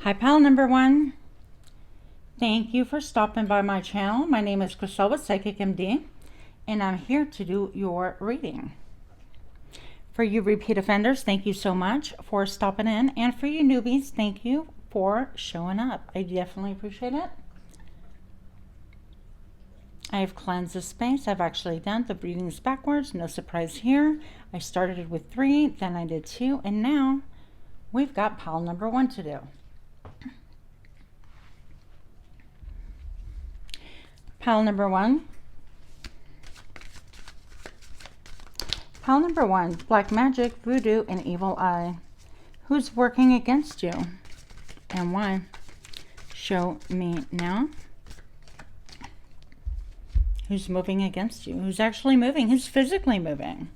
Hi, pal number one. Thank you for stopping by my channel. My name is Cashapp with Psychic MD, and I'm here to do your reading. For you repeat offenders, thank you so much for stopping in. And for you newbies, thank you for showing up. I definitely appreciate it. I've cleansed the space. I've actually done the readings backwards. No surprise here. I started with 3, then I did 2, and now we've got pile number 1 to do. Pile number 1. Pile number 1, black magic, voodoo, and evil eye. Who's working against you and why? Show me now. Who's moving against you? Who's actually moving? Who's physically moving?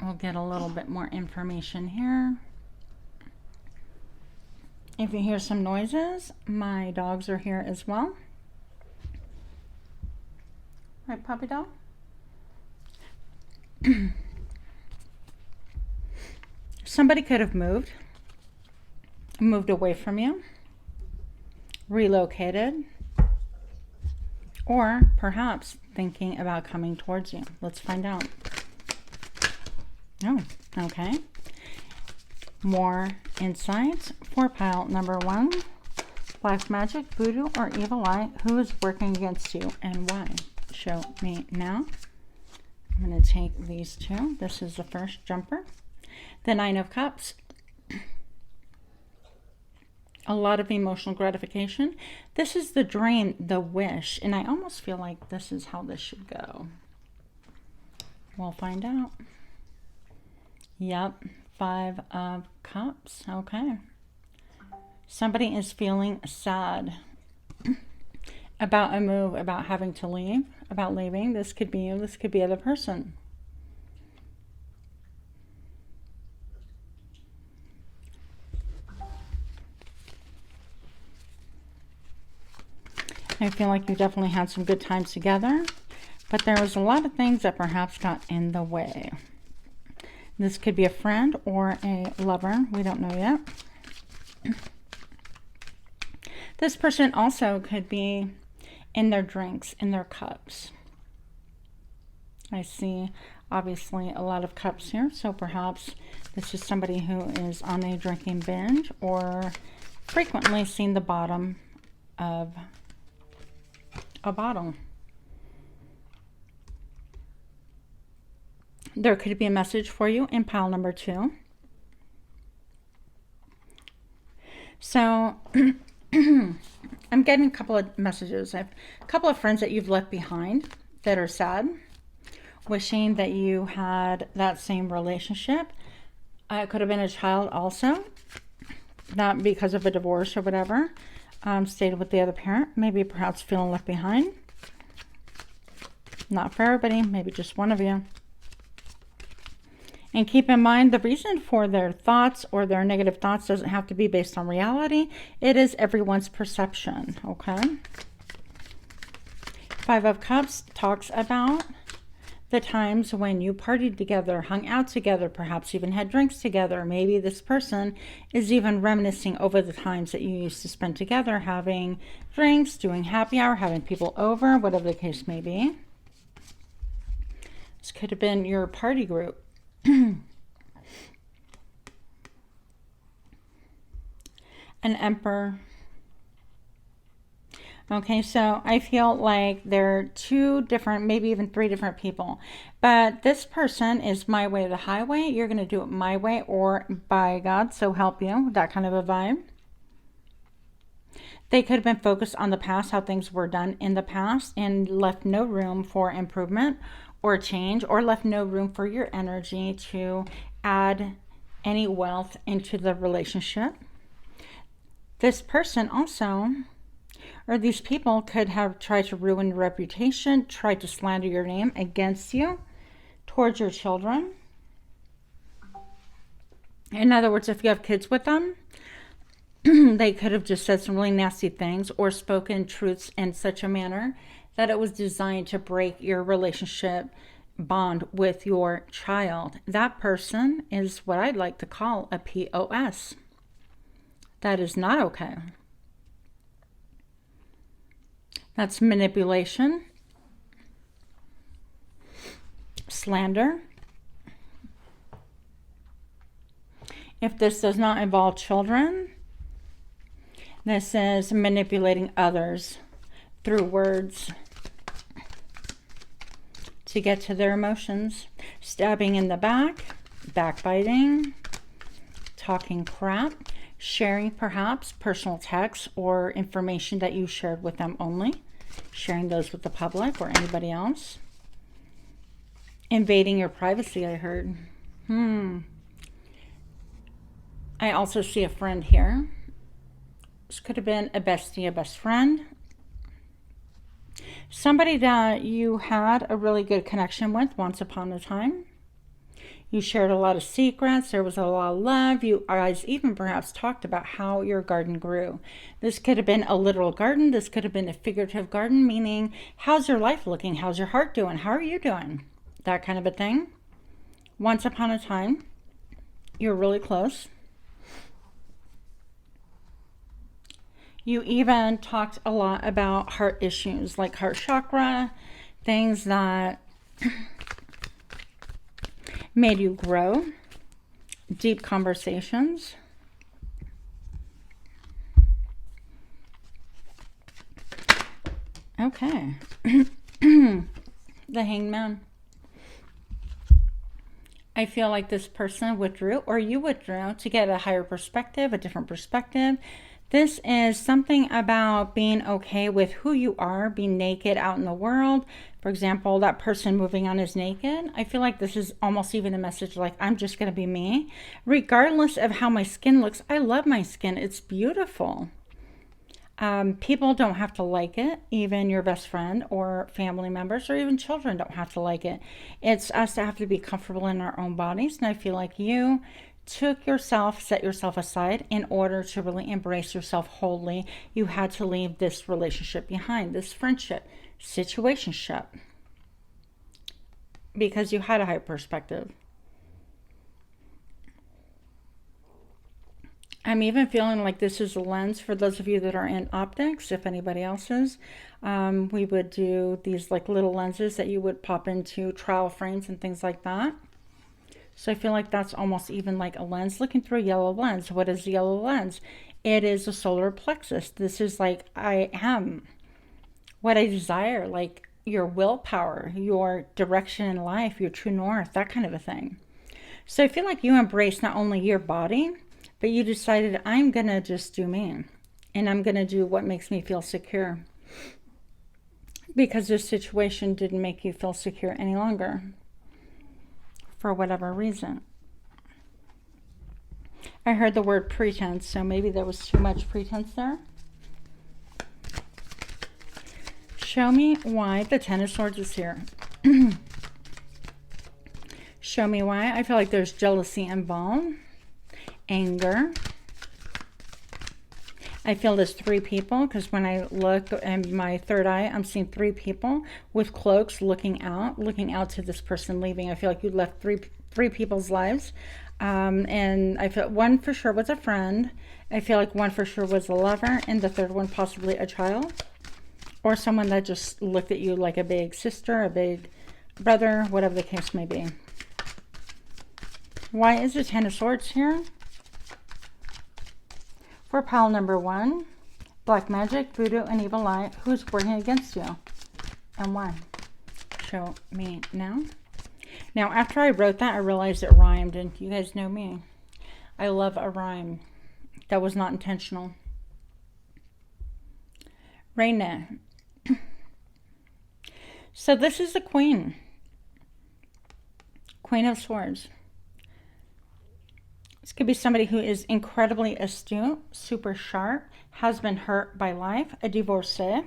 We'll get a little bit more information here. If you hear some noises, my dogs are here as well. Right, puppy dog? Somebody could have moved away from you, relocated, or perhaps thinking about coming towards you. Let's find out. Oh, okay. More insights for pile number 1. Black magic, voodoo, or evil eye. Who is working against you and why? Show me now. I'm going to take these 2. This is the first jumper. The 9 of Cups. A lot of emotional gratification. This is the dream, the wish, and I almost feel like this is how this should go. We'll find out. Yep, 5 of Cups. Okay. Somebody is feeling sad about a move, about having to leave, about leaving. This could be you. This could be other person. I feel like you definitely had some good times together, but there was a lot of things that perhaps got in the way. This could be a friend or a lover. We don't know yet. This person also could be in their drinks, in their cups. I see obviously a lot of cups here, so perhaps this is somebody who is on a drinking binge or frequently seen the bottom of a bottle. There could be a message for you in pile number 2. So I'm getting a couple of messages. I have a couple of friends that you've left behind that are sad, wishing that you had that same relationship. It could have been a child also, not because of a divorce or whatever. Stayed with the other parent, maybe perhaps feeling left behind. Not for everybody, maybe just one of you. And keep in mind, the reason for their thoughts or their negative thoughts doesn't have to be based on reality. It is everyone's perception, okay? 5 of Cups talks about the times when you partied together, hung out together, perhaps even had drinks together. Maybe this person is even reminiscing over the times that you used to spend together, having drinks, doing happy hour, having people over, whatever the case may be. This could have been your party group. An Emperor. Okay, so I feel like there are 2 different, maybe even 3 different people. But this person is my way or the highway. You're going to do it my way or by God, so help you. That kind of a vibe. They could have been focused on the past, how things were done in the past, and left no room for improvement or change, or left no room for your energy to add any wealth into the relationship. This person also, or these people, could have tried to ruin your reputation, tried to slander your name against you towards your children. In other words, if you have kids with them, they could have just said some really nasty things or spoken truths in such a manner that it was designed to break your relationship bond with your child. That person is what I'd like to call a POS. That is not okay. That's manipulation, slander. If this does not involve children, this is manipulating others through words to get to their emotions. Stabbing in the back, backbiting, talking crap, sharing perhaps personal texts or information that you shared with them only, sharing those with the public or anybody else. Invading your privacy, I heard. I also see a friend here. This could have been a bestie, a best friend. Somebody that you had a really good connection with once upon a time. You shared a lot of secrets. There was a lot of love. You guys even perhaps talked about how your garden grew. This could have been a literal garden. This could have been a figurative garden, meaning how's your life looking? How's your heart doing? How are you doing? That kind of a thing. Once upon a time, you're really close. You even talked a lot about heart issues, like heart chakra, things that made you grow, deep conversations. Okay. The Hangman. I feel like this person withdrew, or you withdrew, to get a higher perspective, a different perspective. This is something about being okay with who you are, being naked out in the world. For example, that person moving on is naked. I feel like this is almost even a message like, I'm just going to be me. Regardless of how my skin looks, I love my skin. It's beautiful. People don't have to like it. Even your best friend or family members or even children don't have to like it. It's us that have to be comfortable in our own bodies. And I feel like you took yourself, set yourself aside in order to really embrace yourself wholly. You had to leave this relationship behind, this friendship, situationship, because you had a higher perspective. I'm even feeling like this is a lens for those of you that are in optics. If anybody else is, we would do these like little lenses that you would pop into trial frames and things like that. So I feel like that's almost even like a lens. Looking through a yellow lens. What is the yellow lens? It is a solar plexus. This is like, I am what I desire, like your willpower, your direction in life, your true north, that kind of a thing. So I feel like you embrace not only your body, but you decided, I'm going to just do me. And I'm going to do what makes me feel secure. Because this situation didn't make you feel secure any longer. For whatever reason. I heard the word pretense, so maybe there was too much pretense there. Show me why the Ten of Swords is here. Show me why. I feel like there's jealousy involved. Anger. I feel there's three people, because when I look in my third eye, I'm seeing three people with cloaks looking out to this person leaving. I feel like you left three people's lives. And I feel one for sure was a friend. I feel like one for sure was a lover, and the third one possibly a child. Or someone that just looked at you like a big sister, a big brother, whatever the case may be. Why is the Ten of Swords here? For pile number 1, black magic, voodoo, and evil eye. Who's working against you? And why? Show me now. Now, after I wrote that, I realized it rhymed. And you guys know me. I love a rhyme. That was not intentional. Reina. So this is the Queen. Queen of Swords. This could be somebody who is incredibly astute, super sharp, has been hurt by life, a divorcee,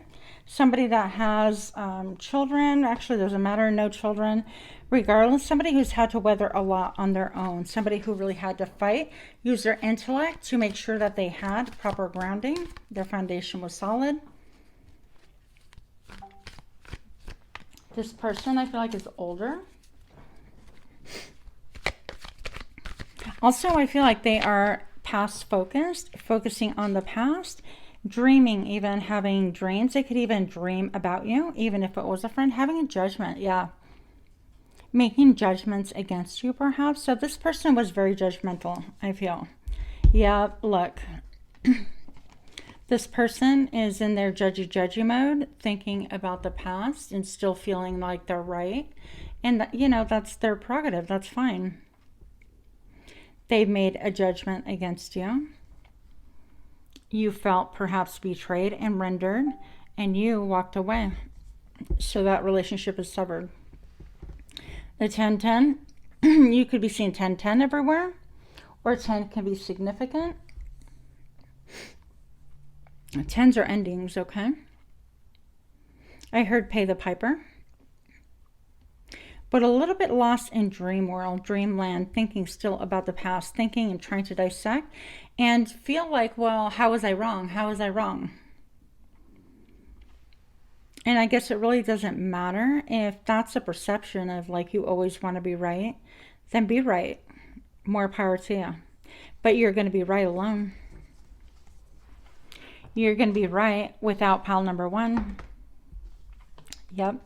somebody that has children, actually doesn't matter, no children, regardless, somebody who's had to weather a lot on their own, somebody who really had to fight, use their intellect to make sure that they had proper grounding, their foundation was solid. This person, I feel like, is older. Also, I feel like they are past focused, focusing on the past, dreaming, even having dreams. They could even dream about you, even if it was a friend, having a judgment. Yeah. Making judgments against you, perhaps. So this person was very judgmental, I feel. Yeah, look. This person is in their judgy mode, thinking about the past and still feeling like they're right. And, you know, that's their prerogative. That's fine. They've made a judgment against you. You felt perhaps betrayed and rendered, and you walked away. So that relationship is severed. The 10-10, you could be seeing 10-10 everywhere, or 10 can be significant. 10s are endings, okay? I heard pay the piper. But a little bit lost in dream world, dreamland, thinking still about the past, thinking and trying to dissect, and feel like, well, how was I wrong? How was I wrong? And I guess it really doesn't matter if that's a perception of like you always want to be right, then be right. More power to you. But you're going to be right alone. You're going to be right without pile number 1. Yep.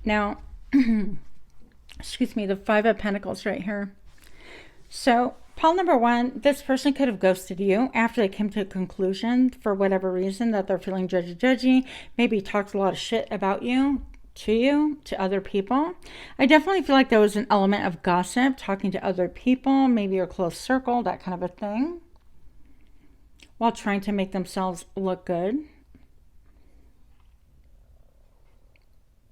Now, excuse me, the 5 of Pentacles right here. So, pile number 1, this person could have ghosted you after they came to a conclusion for whatever reason that they're feeling judgy. Maybe talked a lot of shit about you, to other people. I definitely feel like there was an element of gossip, talking to other people, maybe your close circle, that kind of a thing, while trying to make themselves look good.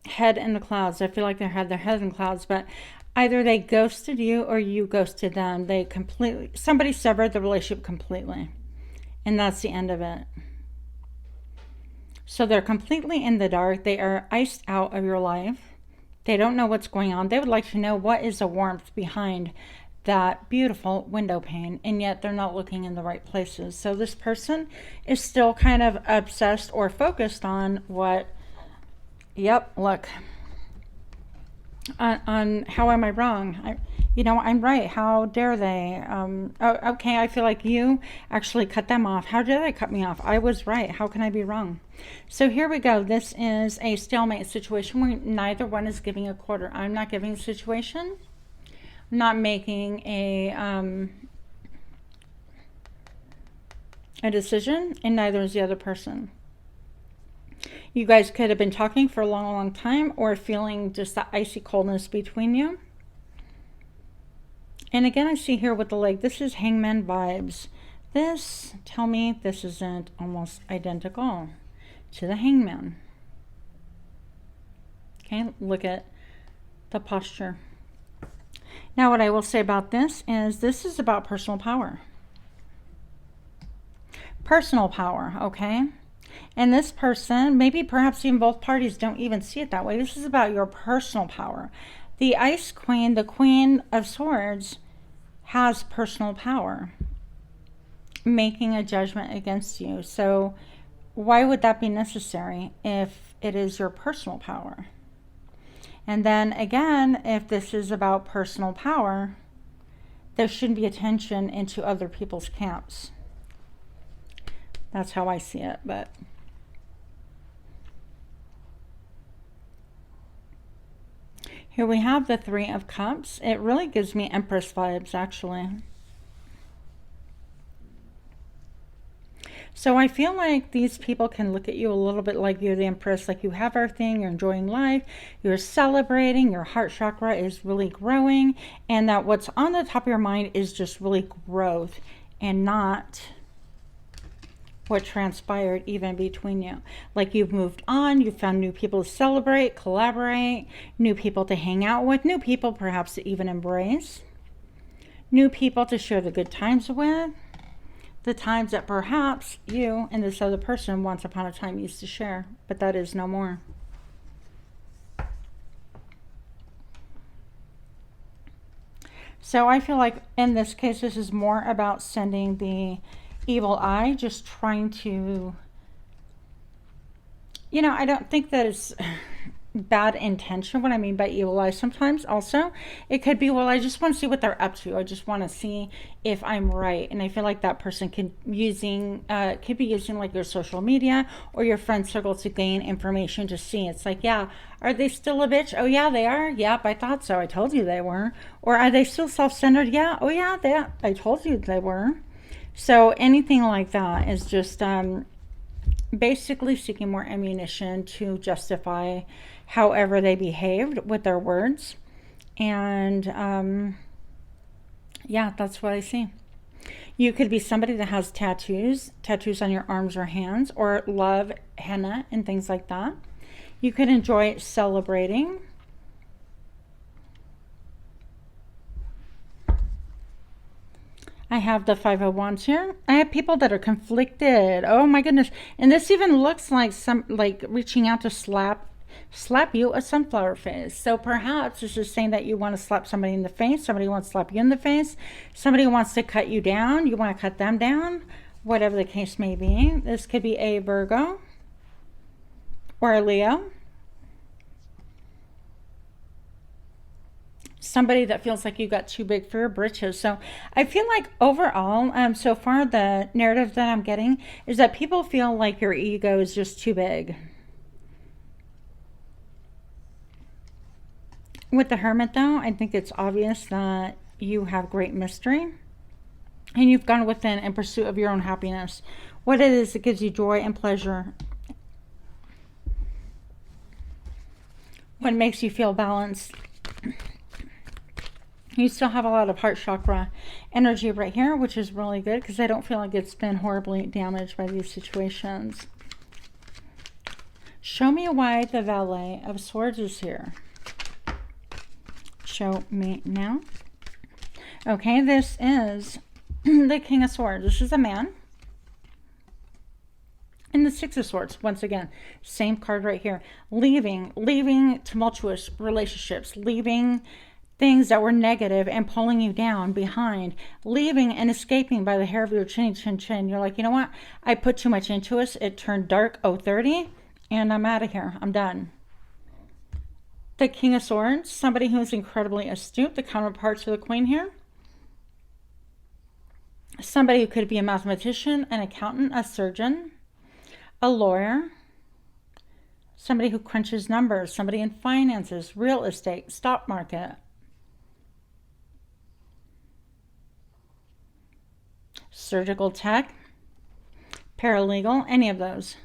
Head in the clouds. I feel like they had their head in the clouds, but either they ghosted you or you ghosted them. Somebody severed the relationship completely. And that's the end of it. So they're completely in the dark. They are iced out of your life. They don't know what's going on. They would like to know what is the warmth behind that beautiful window pane, and yet they're not looking in the right places. So this person is still kind of obsessed or focused on what, yep, look, on how am I wrong? I'm right. How dare they? Okay, I feel like you actually cut them off. How did they cut me off? I was right. How can I be wrong? So here we go. This is a stalemate situation where neither one is giving a quarter. I'm not giving a situation. I'm not making a decision, and neither is the other person. You guys could have been talking for a long time, or feeling just that icy coldness between you. And again, I see here with the leg, this is hangman vibes. Tell me this isn't almost identical to the hangman. Okay, look at the posture. Now, what I will say about this is about personal power. Personal power, okay? And this person, maybe perhaps even both parties don't even see it that way. This is about your personal power. The Ice Queen, the Queen of Swords, has personal power, making a judgment against you. So why would that be necessary if it is your personal power? And then again, if this is about personal power, there shouldn't be attention into other people's camps. That's how I see it, but... Here we have the 3 of Cups. It really gives me Empress vibes, actually. So I feel like these people can look at you a little bit like you're the Empress, like you have everything, you're enjoying life, you're celebrating, your heart chakra is really growing, and that what's on the top of your mind is just really growth and not what transpired even between you. Like you've moved on, you found new people to celebrate, collaborate, new people to hang out with, new people perhaps to even embrace, new people to share the good times with, the times that perhaps you and this other person once upon a time used to share, but that is no more. So I feel like in this case, this is more about sending the evil eye, just trying to, I don't think that it's bad intention. What I mean by evil eye sometimes also, it could be, well, I just want to see what they're up to. I just want to see if I'm right. And I feel like that person could be using like your social media or your friend circle to gain information to see. It's like, yeah, are they still a bitch? Oh yeah, they are. Yep, I thought so. I told you they were. Or are they still self-centered? Yeah. Oh yeah, I told you they were. So anything like that is just basically seeking more ammunition to justify however they behaved with their words. And yeah, that's what I see. You could be somebody that has tattoos on your arms or hands, or love henna and things like that. You could enjoy celebrating. I have the Five of Wands here. I have people that are conflicted. Oh my goodness. And this even looks like some, like reaching out to slap you a sunflower face. So perhaps this is saying that you want to slap somebody in the face. Somebody wants to slap you in the face. Somebody wants to cut you down. You want to cut them down. Whatever the case may be. This could be a Virgo or a Leo. Somebody that feels like you got too big for your britches. So I feel like overall, so far the narrative that I'm getting is that people feel like your ego is just too big. With the Hermit though, I think it's obvious that you have great mystery and you've gone within in pursuit of your own happiness. What it is, it gives you joy and pleasure. What makes you feel balanced. You still have a lot of heart chakra energy right here, which is really good because I don't feel like it's been horribly damaged by these situations. Show me why the Valet of Swords is here. Show me now. Okay, this is the King of Swords. This is a man. And the Six of Swords, once again, same card right here. Leaving tumultuous relationships, leaving things that were negative and pulling you down behind, leaving and escaping by the hair of your chin. You're like, you know what? I put too much into it. It turned dark 030 and I'm out of here. I'm done. The King of Swords, somebody who's incredibly astute, the counterpart to the Queen here. Somebody who could be a mathematician, an accountant, a surgeon, a lawyer, somebody who crunches numbers, somebody in finances, real estate, stock market. Surgical tech, paralegal, any of those.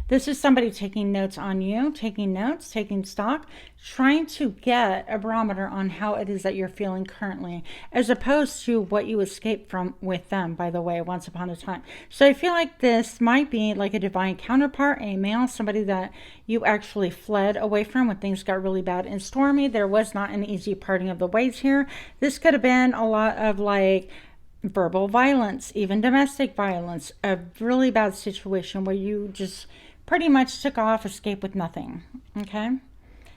This is somebody taking notes on you, taking notes, taking stock, trying to get a barometer on how it is that you're feeling currently, as opposed to what you escaped from with them, by the way, once upon a time. So I feel like this might be like a divine counterpart, a male, somebody that you actually fled away from when things got really bad and stormy. There was not an easy parting of the ways here. This could have been a lot of like verbal violence, even domestic violence, a really bad situation where you just pretty much took off, escaped with nothing. Okay,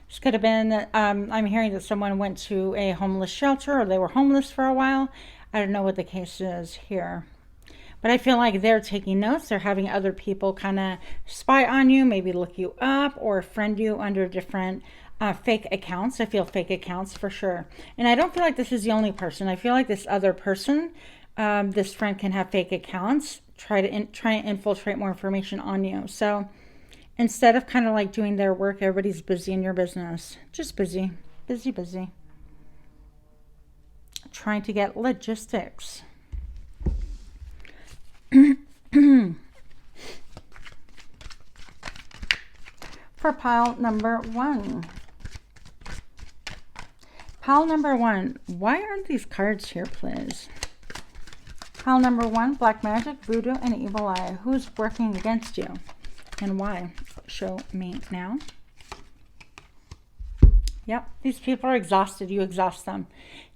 this could have been that I'm hearing that someone went to a homeless shelter or they were homeless for a while. I don't know what the case is here, but I feel like they're taking notes. They're having other people kind of spy on you, maybe look you up or friend you under different fake accounts. I feel fake accounts for sure. And I don't feel like this is the only person. I feel like this other person, this friend can have fake accounts, try and infiltrate more information on you. So instead of kind of like doing their work, everybody's busy in your business. Just busy. Trying to get logistics. For pile number one. Pile number one. Why aren't these cards here, please? Pile number one, black magic, voodoo, and evil eye. Who's working against you and why? Show me now. Yep, these people are exhausted. You exhaust them.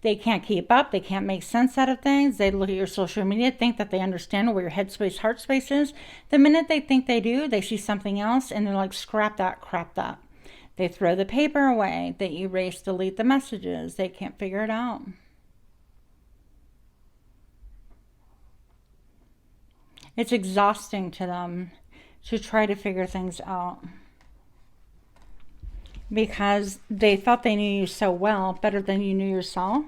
They can't keep up. They can't make sense out of things. They look at your social media, think that they understand where your headspace, heart space is. The minute they think they do, they see something else and they're like, scrap that, crap that. They throw the paper away. They erase, delete the messages. They can't figure it out. It's exhausting to them to try to figure things out. because they thought they knew you so well, better than you knew yourself.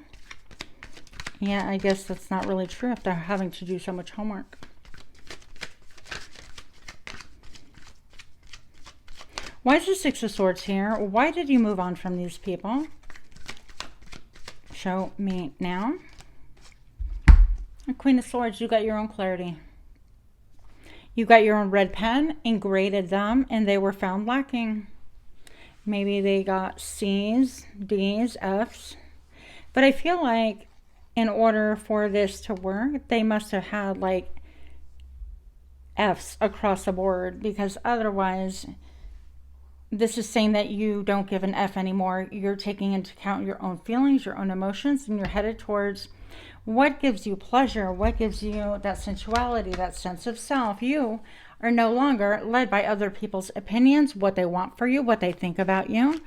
Yeah, I guess that's not really true if they're having to do so much homework. Why is the Six of Swords here? Why did you move on from these people? Show me now. Queen of Swords, you got your own clarity. You got your own red pen and graded them, and they were found lacking. Maybe they got C's, D's, F's. But I feel like in order for this to work, they must have had like F's across the board, because otherwise this is saying that you don't give an F anymore. You're taking into account your own feelings, your own emotions, and you're headed towards what gives you pleasure, what gives you that sensuality, that sense of self. You are no longer led by other people's opinions, what they want for you, what they think about you.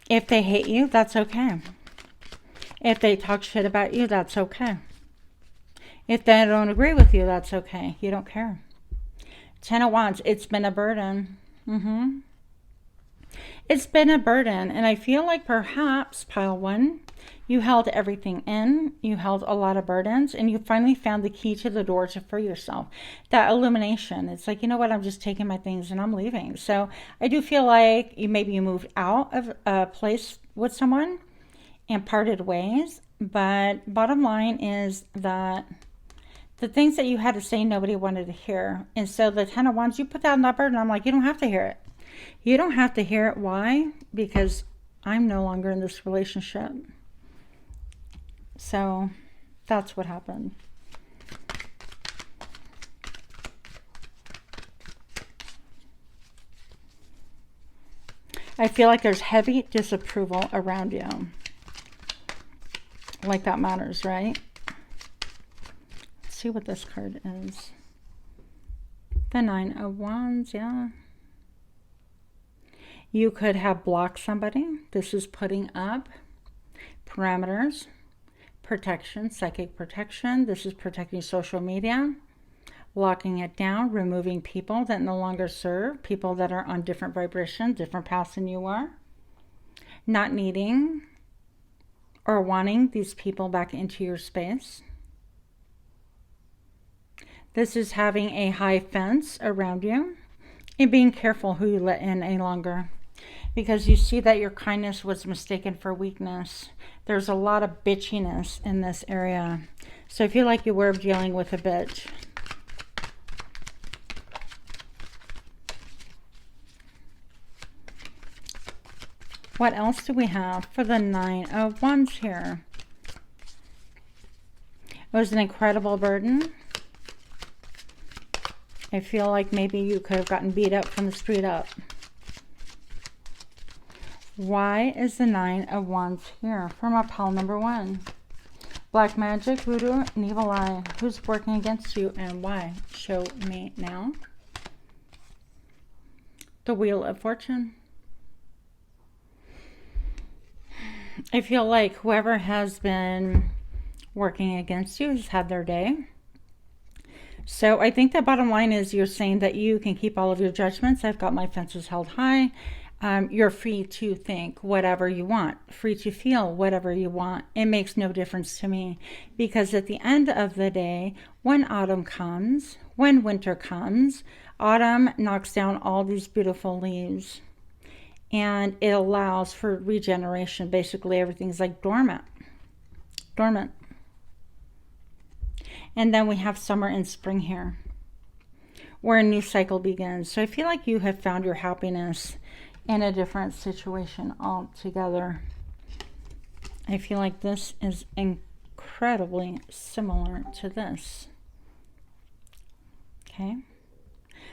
If they hate you, that's okay. If they talk shit about you, that's okay. If they don't agree with you, that's okay. You don't care. 10 of Wands, it's been a burden. It's been a burden, and I feel like perhaps, pile one, you held everything in, you held a lot of burdens, and you finally found the key to the door to free yourself. That illumination, it's like, you know what, I'm just taking my things and I'm leaving. So I do feel like maybe you moved out of a place with someone and parted ways, but bottom line is that the things that you had to say, nobody wanted to hear. And so the 10 of Wands, you put that on that burden. I'm like, you don't have to hear it. You don't have to hear it. Why? Because I'm no longer in this relationship. So that's what happened. I feel like there's heavy disapproval around you. Like that matters, right? Let's see what this card is. The 9 of Wands, yeah. You could have blocked somebody. This is putting up parameters, protection, psychic protection. This is protecting social media, locking it down, removing people that no longer serve, people that are on different vibration, different paths than you are, not needing or wanting these people back into your space. This is having a high fence around you and being careful who you let in any longer, because you see that your kindness was mistaken for weakness. There's a lot of bitchiness in this area. So I feel like you were dealing with a bitch. What else do we have for the 9 of Wands here? It was an incredible burden. I feel like maybe you could have gotten beat up from the street up. Why is the 9 of Wands here for my pile number 1? Black magic, voodoo, and evil eye. Who's working against you and why? Show me now. The Wheel of Fortune. I feel like whoever has been working against you has had their day. So I think the bottom line is you're saying that you can keep all of your judgments. I've got my fences held high. You're free to think whatever you want, free to feel whatever you want. It makes no difference to me, because at the end of the day, when autumn comes, when winter comes, autumn knocks down all these beautiful leaves and it allows for regeneration. Basically, everything's like dormant. And then we have summer and spring here, where a new cycle begins. So I feel like you have found your happiness in a different situation altogether. I feel like this is incredibly similar to this. Okay.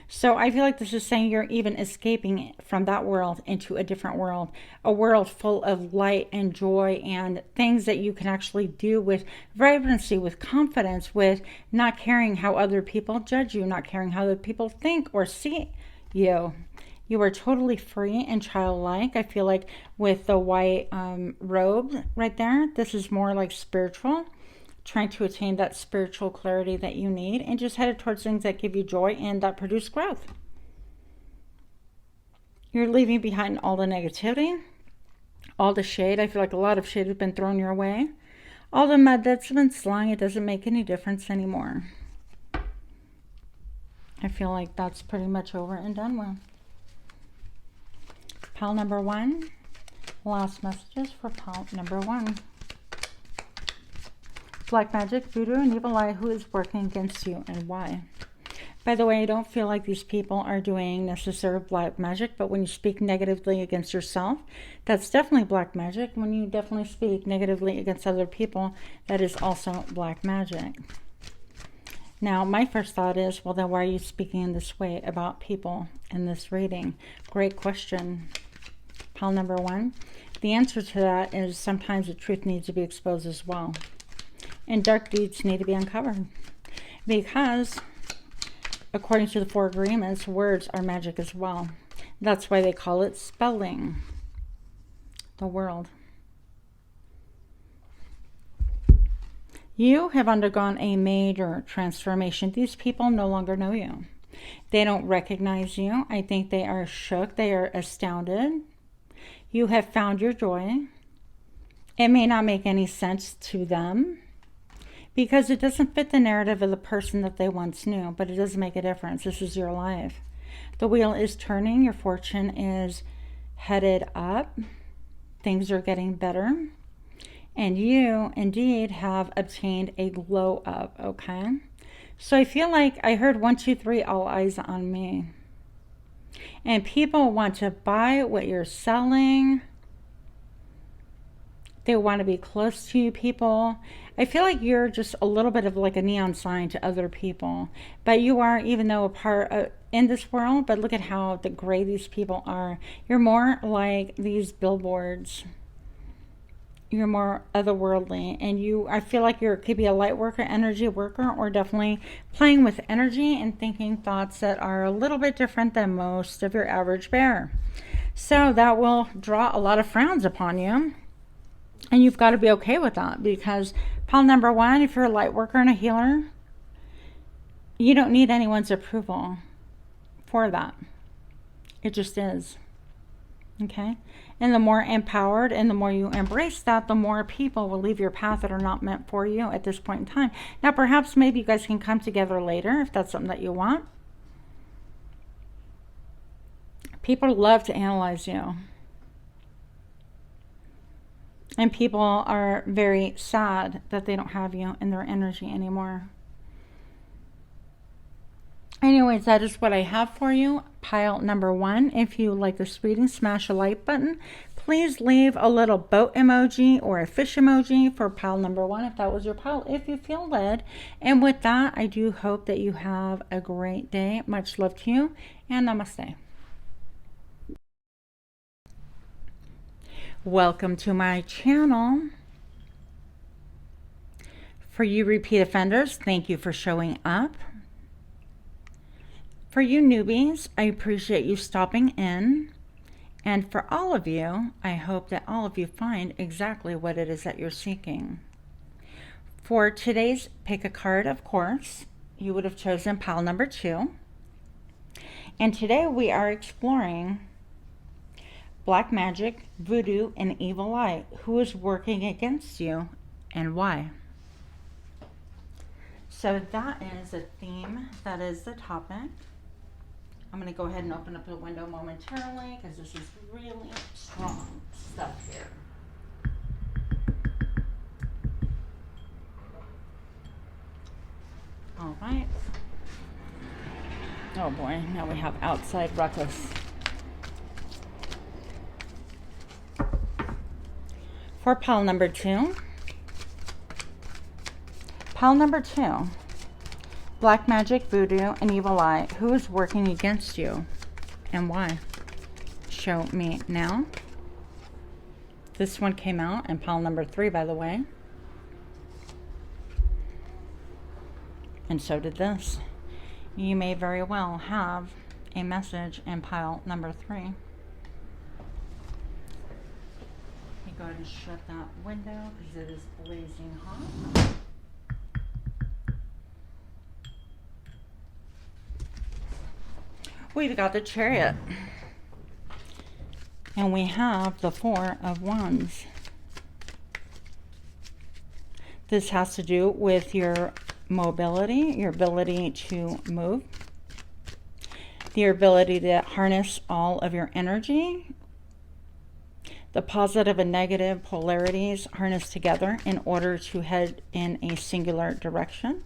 So I feel like this is saying you're even escaping from that world into a different world, a world full of light and joy and things that you can actually do with vibrancy, with confidence, with not caring how other people judge you, not caring how other people think or see you. You are totally free and childlike. I feel like with the white robe right there, this is more like spiritual, trying to attain that spiritual clarity that you need, and just headed towards things that give you joy and that produce growth. You're leaving behind all the negativity, all the shade. I feel like a lot of shade has been thrown your way. All the mud that's been slung, it doesn't make any difference anymore. I feel like that's pretty much over and done with. Pile number 1. Last messages for pile number 1. Black magic, voodoo, and evil eye. Who is working against you and why? By the way, I don't feel like these people are doing necessary black magic, but when you speak negatively against yourself, that's definitely black magic. When you definitely speak negatively against other people, that is also black magic. Now, my first thought is, well, then why are you speaking in this way about people in this reading? Great question. Pile number 1. The answer to that is sometimes the truth needs to be exposed as well. And dark deeds need to be uncovered. Because according to the 4 agreements, words are magic as well. That's why they call it spelling the world. You have undergone a major transformation. These people no longer know you. They don't recognize you. I think they are shook. They are astounded. You have found your joy. It may not make any sense to them, because it doesn't fit the narrative of the person that they once knew, but it does make a difference. This is your life. The wheel is turning. Your fortune is headed up. Things are getting better. And you, indeed, have obtained a glow up, okay? So I feel like I heard 1, 2, 3, all eyes on me. And people want to buy what you're selling. They want to be close to you, people. I feel like you're just a little bit of like a neon sign to other people. But you are, even though a part of, in this world, but look at how the gray these people are. You're more like these billboards. You're more otherworldly. And you, I feel like you could be a light worker, energy worker, or definitely playing with energy and thinking thoughts that are a little bit different than most of your average bear. So that will draw a lot of frowns upon you. And you've got to be okay with that, because pile number 1, if you're a light worker and a healer, you don't need anyone's approval for that. It just is. Okay? And the more empowered and the more you embrace that, the more people will leave your path that are not meant for you at this point in time. Now, perhaps maybe you guys can come together later if that's something that you want. People love to analyze you. And people are very sad that they don't have you in their energy anymore. Anyways, that is what I have for you. Pile number 1. If you like this reading, smash a like button. Please leave a little boat emoji or a fish emoji for pile number 1 if that was your pile, if you feel led. And with that, I do hope that you have a great day. Much love to you, and namaste. Welcome to my channel. For you repeat offenders, thank you for showing up. For you newbies, I appreciate you stopping in. And for all of you, I hope that all of you find exactly what it is that you're seeking. For today's pick a card, of course, you would have chosen pile number 2. And today we are exploring black magic, voodoo, and evil eye. Who is working against you and why? So that is a theme. That is the topic. I'm going to go ahead and open up the window momentarily because this is really strong stuff here. All right. Oh boy, now we have outside ruckus. For pile number 2. Pile number 2. Black magic, voodoo, and evil eye. Who is working against you and why? Show me now. This one came out in pile number 3, by the way. And so did this. You may very well have a message in pile number 3. Let me go ahead and shut that window because it is blazing hot. We've got the Chariot. And we have the Four of Wands. This has to do with your mobility, your ability to move, your ability to harness all of your energy, the positive and negative polarities harnessed together in order to head in a singular direction.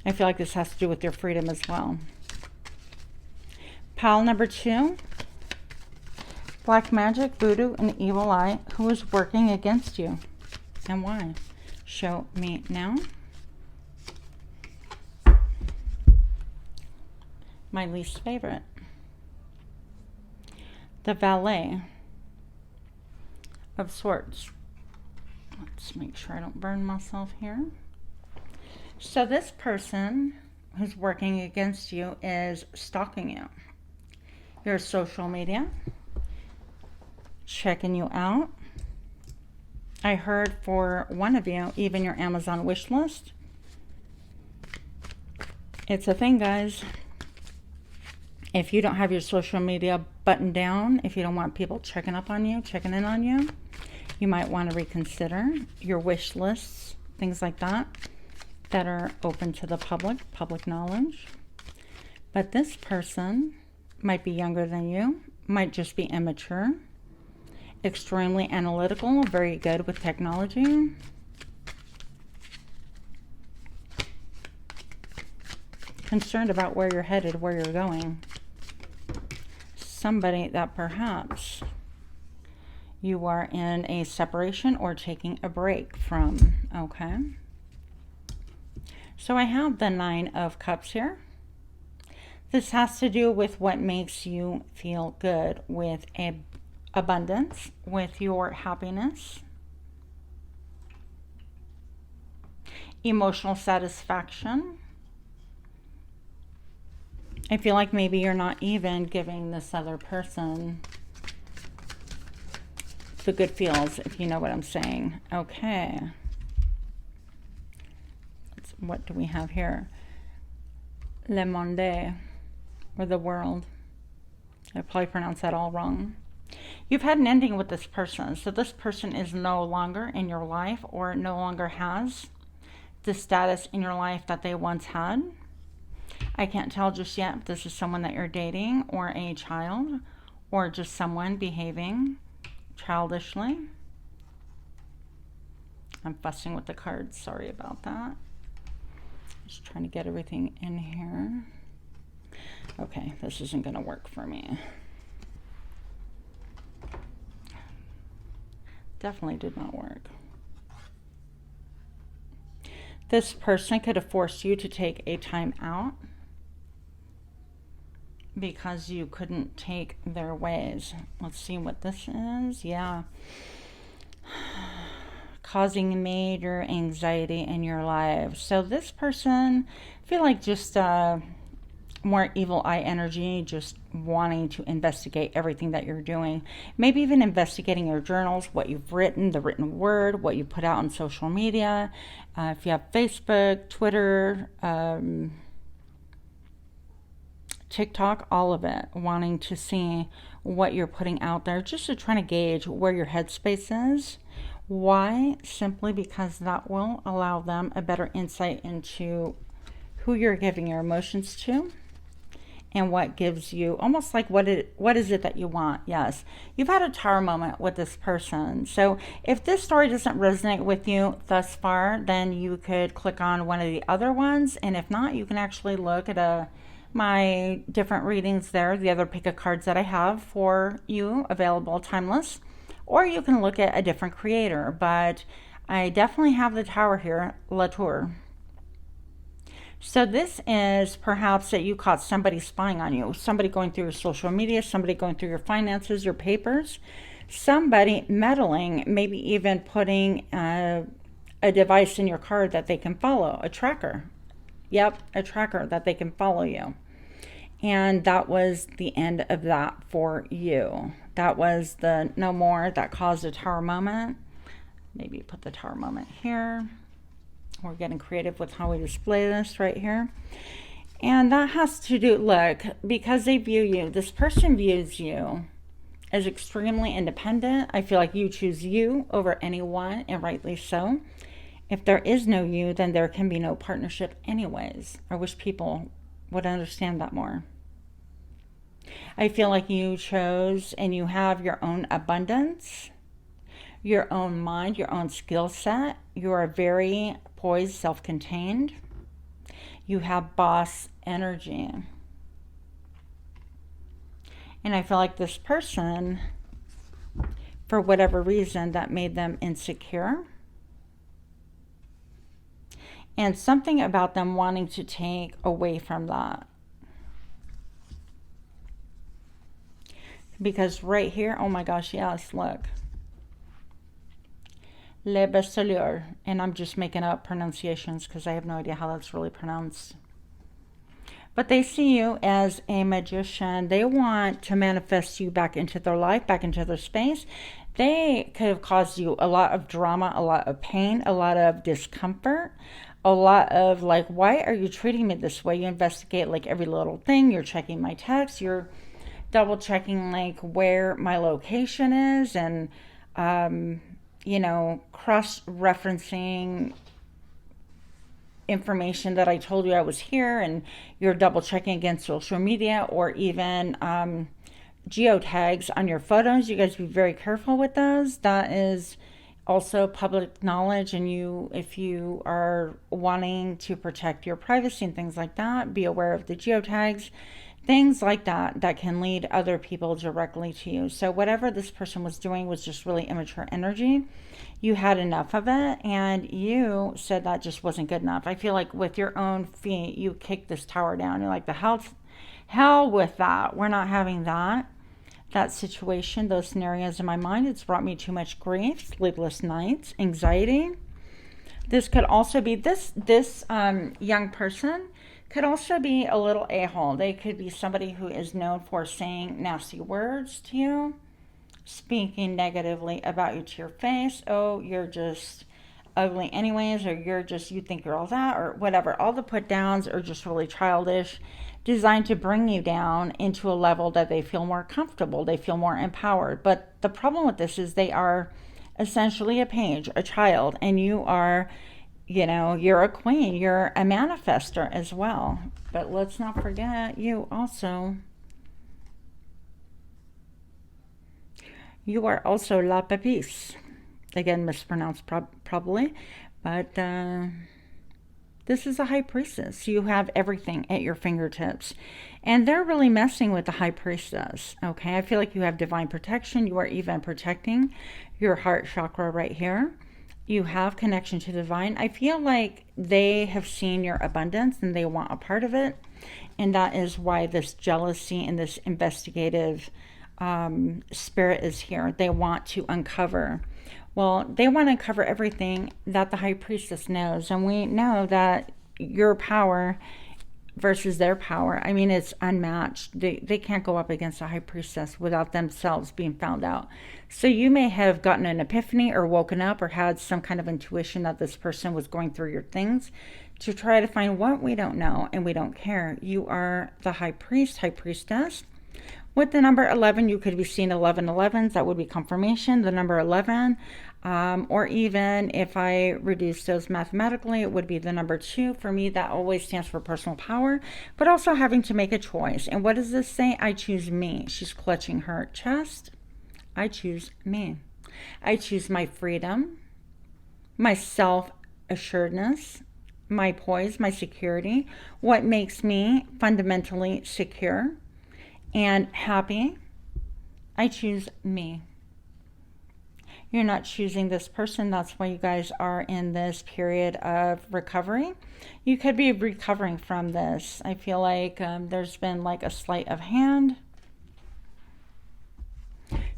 I feel like this has to do with your freedom as well. Pile number 2, black magic, voodoo, and evil eye. Who is working against you and why? Show me now. My least favorite. The Valet of Swords. Let's make sure I don't burn myself here. So this person who's working against you is stalking you. Your social media, checking you out. I heard for one of you, even your Amazon wish list. It's a thing, guys. If you don't have your social media buttoned down, if you don't want people checking up on you, checking in on you, you might want to reconsider your wish lists, things like that, that are open to the public knowledge. But this person might be younger than you, might just be immature, extremely analytical, very good with technology. Concerned about where you're headed, where you're going. Somebody that perhaps you are in a separation or taking a break from, okay? So I have the Nine of Cups here. This has to do with what makes you feel good, with abundance, with your happiness, emotional satisfaction. I feel like maybe you're not even giving this other person the good feels, if you know what I'm saying. Okay. What do we have here? Le Monde, or the world. I probably pronounced that all wrong. You've had an ending with this person. So this person is no longer in your life, or no longer has the status in your life that they once had. I can't tell just yet if this is someone that you're dating, or a child, or just someone behaving childishly. I'm fussing with the cards. Sorry about that. Just trying to get everything in here. Okay, this isn't going to work for me. Definitely did not work. This person could have forced you to take a time out because you couldn't take their ways. Let's see what this is. Yeah. Causing major anxiety in your life. So this person, I feel like just more evil eye energy, just wanting to investigate everything that you're doing. Maybe even investigating your journals, what you've written, the written word, what you put out on social media. If you have Facebook, Twitter, TikTok, all of it, wanting to see what you're putting out there, just to try to gauge where your headspace is. Why? Simply because that will allow them a better insight into who you're giving your emotions to, and what gives you, almost like what is it that you want. Yes, you've had a tower moment with this person. So if this story doesn't resonate with you thus far, then you could click on one of the other ones, and if not, you can actually look at my different readings there, the other pick of cards that I have for you, available timeless. Or you can look at a different creator, but I definitely have the tower here, Latour. So this is perhaps that you caught somebody spying on you, somebody going through your social media, somebody going through your finances, your papers, somebody meddling, maybe even putting a device in your card that they can follow, a tracker. Yep, a tracker that they can follow you. And that was the end of that for you. That was the no more that caused a tower moment. Maybe put the tower moment here. We're getting creative with how we display this right here. And that has to do, look, because they view you, this person views you as extremely independent. I feel like you choose you over anyone, and rightly so. If there is no you, then there can be no partnership anyways. I wish people would understand that more. I feel like you chose and you have your own abundance, your own mind, your own skill set. You are very poised, self-contained. You have boss energy. And I feel like this person, for whatever reason, that made them insecure. And something about them wanting to take away from that. Because right here, oh my gosh, yes, look. Le Salero. And I'm just making up pronunciations because I have no idea how that's really pronounced. But they see you as a magician. They want to manifest you back into their life, back into their space. They could have caused you a lot of drama, a lot of pain, a lot of discomfort, a lot of like, why are you treating me this way? You investigate like every little thing. You're checking my texts. You're double checking like where my location is, and you know, cross referencing information that I told you I was here, and you're double checking against social media, or even geotags on your photos. You guys be very careful with those. That is also public knowledge, and you, if you are wanting to protect your privacy and things like that, be aware of the geotags, things like that, that can lead other people directly to you. So whatever this person was doing was just really immature energy. You had enough of it, and you said that just wasn't good enough. I feel like with your own feet, you kicked this tower down. You're like, the hell with that. We're not having that. That situation, those scenarios in my mind, it's brought me too much grief, sleepless nights, anxiety. This could also be this young person could also be a little a-hole. They could be somebody who is known for saying nasty words to you, speaking negatively about you to your face. Oh, you're just ugly anyways, or you think you're all that, or whatever. All the put downs are just really childish, designed to bring you down into a level that they feel more comfortable, they feel more empowered. But the problem with this is they are essentially a page, a child, and you are, you know, you're a queen, you're a manifester as well. But let's not forget, you also, you are also La Papis. Again, mispronounced probably, but this is a high priestess. You have everything at your fingertips, and they're really messing with the high priestess. Okay, I feel like you have divine protection. You are even protecting your heart chakra right here. You have connection to divine. I feel like they have seen your abundance and they want a part of it. And that is why this jealousy and this investigative spirit is here. They want to uncover. Well, they want to uncover everything that the high priestess knows. And we know that your power versus their power, I mean, it's unmatched. They can't go up against a high priestess without themselves being found out. So you may have gotten an epiphany or woken up or had some kind of intuition that this person was going through your things to try to find what we don't know, and we don't care. You are the high priest, high priestess. With the number 11, you could be seeing 11 11s. That would be confirmation, the number 11. Or even if I reduce those mathematically, it would be the number 2. For me, that always stands for personal power, but also having to make a choice. And what does this say? I choose me. She's clutching her chest. I choose me. I choose my freedom, my self-assuredness, my poise, my security, what makes me fundamentally secure and happy. I choose me. You're not choosing this person. That's why you guys are in this period of recovery. You could be recovering from this. I feel like there's been like a sleight of hand.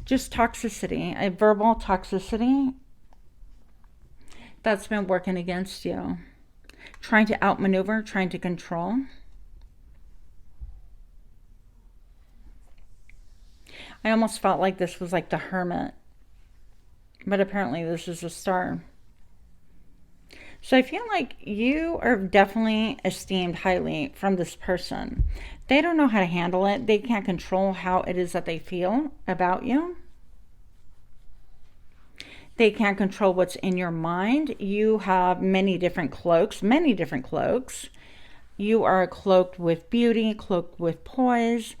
Just toxicity, a verbal toxicity that's been working against you. Trying to outmaneuver, trying to control. I almost felt like this was like the Hermit. But apparently this is a star. So I feel like you are definitely esteemed highly from this person. They don't know how to handle it. They can't control how it is that they feel about you. They can't control what's in your mind. You have many different cloaks, many different cloaks. You are cloaked with beauty, cloaked with poise,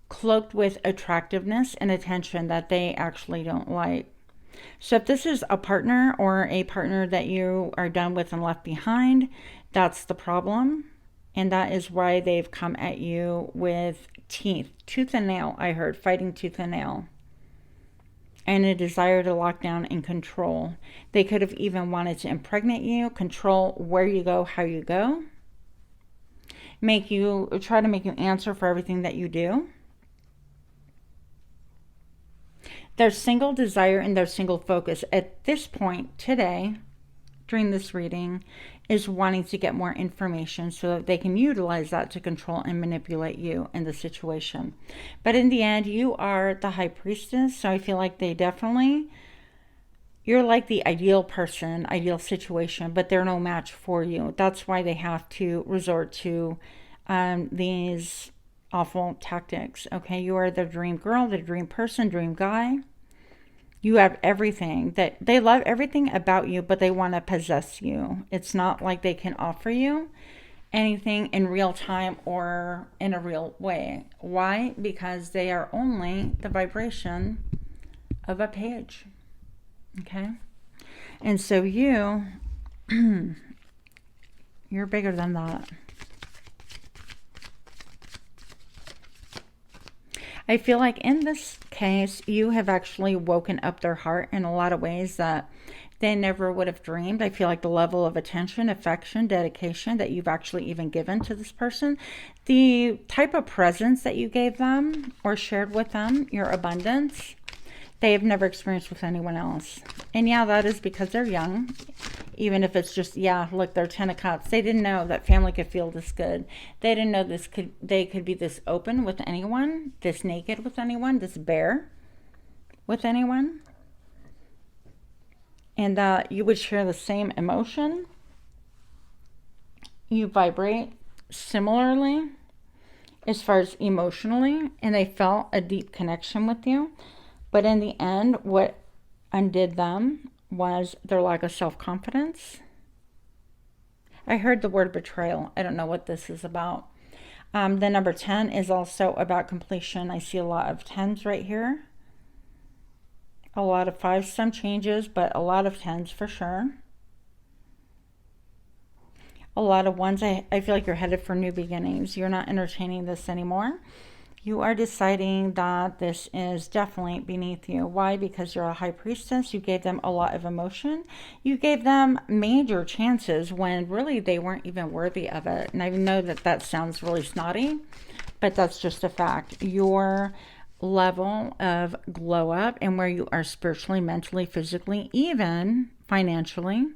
cloaked with attractiveness and attention that they actually don't like. So if this is a partner or a partner that you are done with and left behind, that's the problem. And that is why they've come at you with teeth, tooth and nail, I heard, fighting tooth and nail. And a desire to lock down and control. They could have even wanted to impregnate you, control where you go, how you go, try to make you answer for everything that you do. Their single desire and their single focus at this point today, during this reading, is wanting to get more information so that they can utilize that to control and manipulate you in the situation. But in the end, you are the high priestess, so I feel like you're like the ideal person, ideal situation, but they're no match for you. That's why they have to resort to these awful tactics. Okay, you are the dream girl, the dream person, dream guy. You have everything. That they love everything about you, but they want to possess you. It's not like they can offer you anything in real time or in a real way. Why? Because they are only the vibration of a page. Okay? And so you're bigger than that. I feel like in this case, you have actually woken up their heart in a lot of ways that they never would have dreamed. I feel like the level of attention, affection, dedication that you've actually even given to this person, the type of presence that you gave them or shared with them, your abundance, they have never experienced with anyone else. And yeah, that is because they're young. Even if it's just, yeah, look, they're 10 of cups. They didn't know that family could feel this good. They didn't know they could be this open with anyone, this naked with anyone, this bare with anyone. And that you would share the same emotion. You vibrate similarly as far as emotionally, and they felt a deep connection with you. But in the end, what undid them was their lack of self-confidence. I heard the word betrayal. I don't know what this is about. The number 10 is also about completion. I see a lot of 10s right here. A lot of 5s, some changes, but a lot of 10s for sure. A lot of 1s. I feel like you're headed for new beginnings. You're not entertaining this anymore. You are deciding that this is definitely beneath you. Why? Because you're a high priestess. You gave them a lot of emotion. You gave them major chances when really they weren't even worthy of it. And I know that that sounds really snotty, but that's just a fact. Your level of glow up and where you are spiritually, mentally, physically, even financially,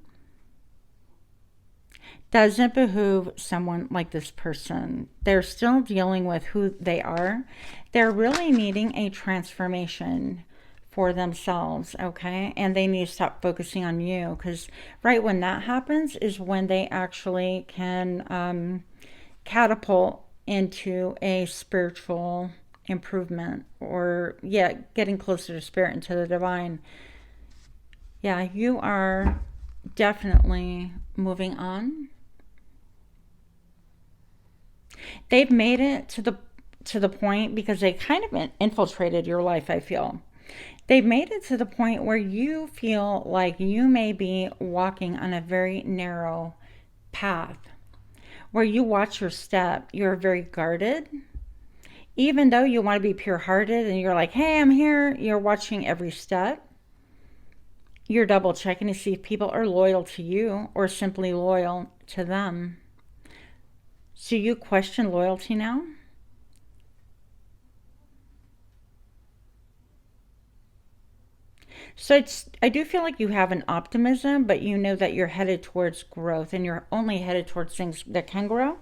doesn't behoove someone like this person. They're still dealing with who they are. They're really needing a transformation for themselves, okay? And they need to stop focusing on you, because right when that happens is when they actually can catapult into a spiritual improvement, or yeah, getting closer to spirit and to the divine. Yeah, you are definitely moving on. They've made it to the point, because they kind of infiltrated your life, I feel. They've made it to the point where you feel like you may be walking on a very narrow path, where you watch your step. You're very guarded. Even though you want to be pure-hearted and you're like, hey, I'm here, you're watching every step. You're double checking to see if people are loyal to you or simply loyal to them. So you question loyalty now? So I do feel like you have an optimism, but you know that you're headed towards growth, and you're only headed towards things that can grow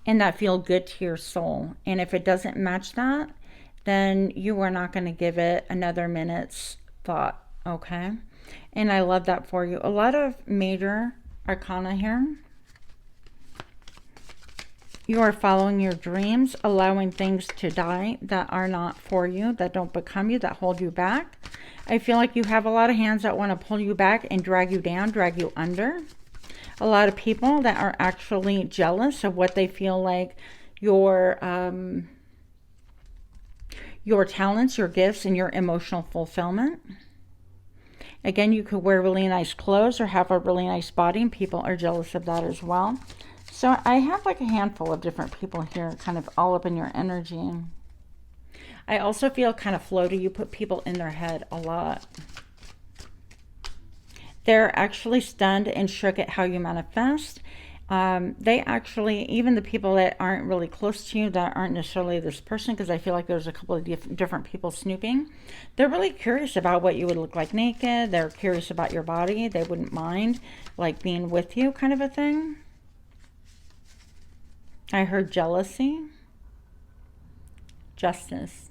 and that feel good to your soul. And if it doesn't match that, then you are not going to give it another minute's thought, okay? And I love that for you. A lot of major arcana here. You are following your dreams, allowing things to die that are not for you, that don't become you, that hold you back. I feel like you have a lot of hands that want to pull you back and drag you down, drag you under. A lot of people that are actually jealous of what they feel like your talents, your gifts, and your emotional fulfillment. Again, you could wear really nice clothes or have a really nice body, and people are jealous of that as well. So I have like a handful of different people here, kind of all up in your energy. I also feel kind of floaty. You put people in their head a lot. They're actually stunned and shook at how you manifest. They actually, even the people that aren't really close to you, that aren't necessarily this person, because I feel like there's a couple of different people snooping. They're really curious about what you would look like naked. They're curious about your body. They wouldn't mind like being with you, kind of a thing. I heard jealousy, justice.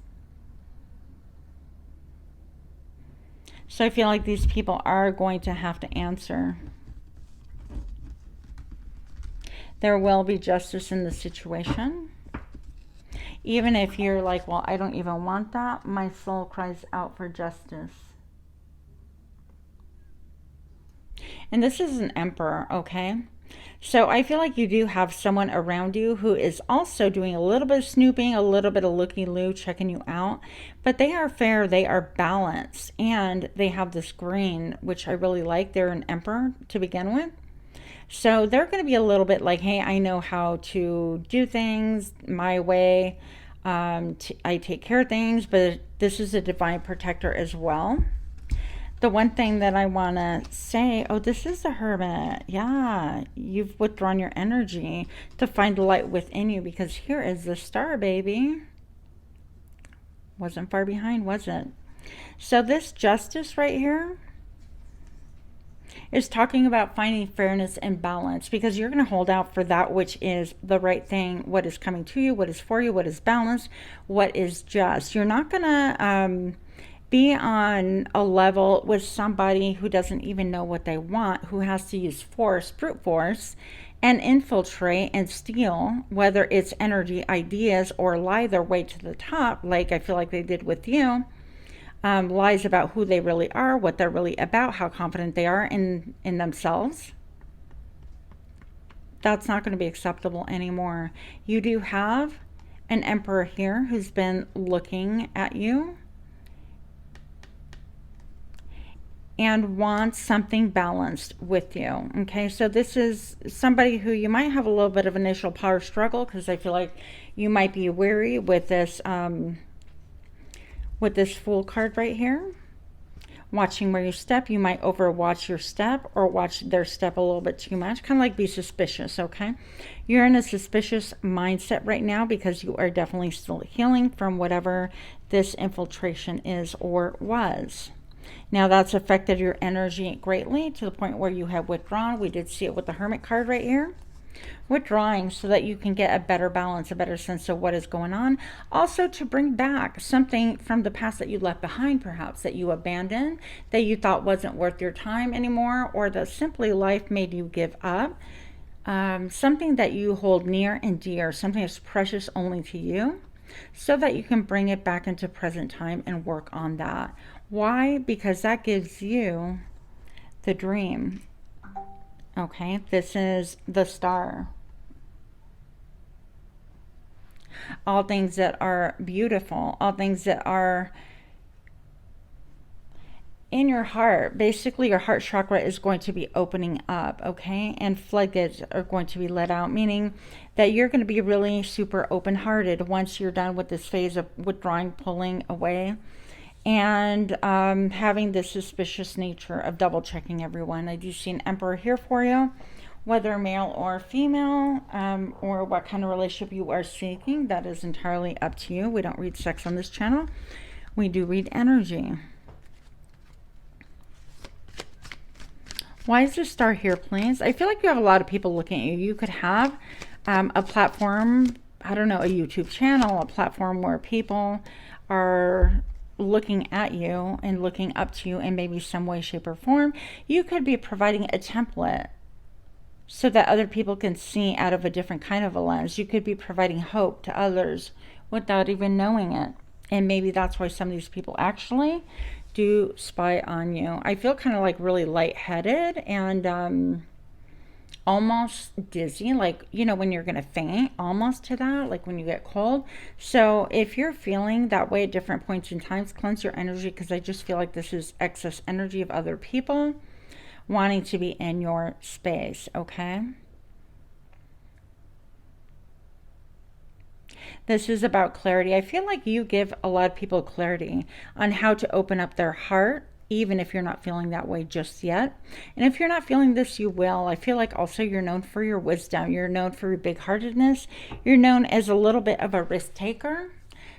So I feel like these people are going to have to answer. There will be justice in the situation. Even if you're like, well, I don't even want that, my soul cries out for justice. And this is an emperor, okay? So I feel like you do have someone around you who is also doing a little bit of snooping, a little bit of looky-loo, checking you out. But they are fair, they are balanced, and they have this green, which I really like. They're an emperor to begin with. So they're going to be a little bit like, hey, I know how to do things my way. I take care of things, but this is a divine protector as well. The one thing that I want to say, oh, this is the Hermit. Yeah, you've withdrawn your energy to find the light within you, because here is the Star, baby. Wasn't far behind, was it? So this justice right here is talking about finding fairness and balance, because you're going to hold out for that which is the right thing, what is coming to you, what is for you, what is balanced, what is just. You're not going to be on a level with somebody who doesn't even know what they want, who has to use force, brute force, and infiltrate and steal, whether it's energy, ideas, or lie their way to the top, like I feel like they did with you. Lies about who they really are, what they're really about, how confident they are in themselves. That's not going to be acceptable anymore. You do have an emperor here who's been looking at you and wants something balanced with you. Okay, so this is somebody who you might have a little bit of initial power struggle, because I feel like you might be weary with this Fool card right here. Watching where you step. You might overwatch your step or watch their step a little bit too much. Kind of like be suspicious, okay? You're in a suspicious mindset right now because you are definitely still healing from whatever this infiltration is or was. Now that's affected your energy greatly to the point where you have withdrawn. We did see it with the Hermit card right here. Withdrawing so that you can get a better balance, a better sense of what is going on. Also to bring back something from the past that you left behind, perhaps, that you abandoned, that you thought wasn't worth your time anymore, or that simply life made you give up. Something that you hold near and dear, something that's precious only to you, so that you can bring it back into present time and work on that. Why? Because that gives you the dream. Okay, this is the Star. All things that are beautiful, all things that are in your heart. Basically, your heart chakra is going to be opening up, okay? And floodgates are going to be let out, meaning that you're going to be really super open-hearted once you're done with this phase of withdrawing, pulling away, and having this suspicious nature of double-checking everyone. I do see an Emperor here for you, whether male or female, or what kind of relationship you are seeking. That is entirely up to you. We don't read sex on this channel. We do read energy. Why is this Star here, please? I feel like you have a lot of people looking at you. You could have a platform, I don't know, a YouTube channel, a platform where people are looking at you and looking up to you in maybe some way, shape, or form. You could be providing a template so that other people can see out of a different kind of a lens. You could be providing hope to others without even knowing it. And maybe that's why some of these people actually do spy on you. I feel kind of like really lightheaded and almost dizzy, like, you know, when you're going to faint, almost to that, like when you get cold. So if you're feeling that way at different points in times, cleanse your energy, because I just feel like this is excess energy of other people wanting to be in your space, okay? This is about clarity. I feel like you give a lot of people clarity on how to open up their heart, even if you're not feeling that way just yet. And if you're not feeling this, you will. I feel like also you're known for your wisdom. You're known for your big-heartedness. You're known as a little bit of a risk taker.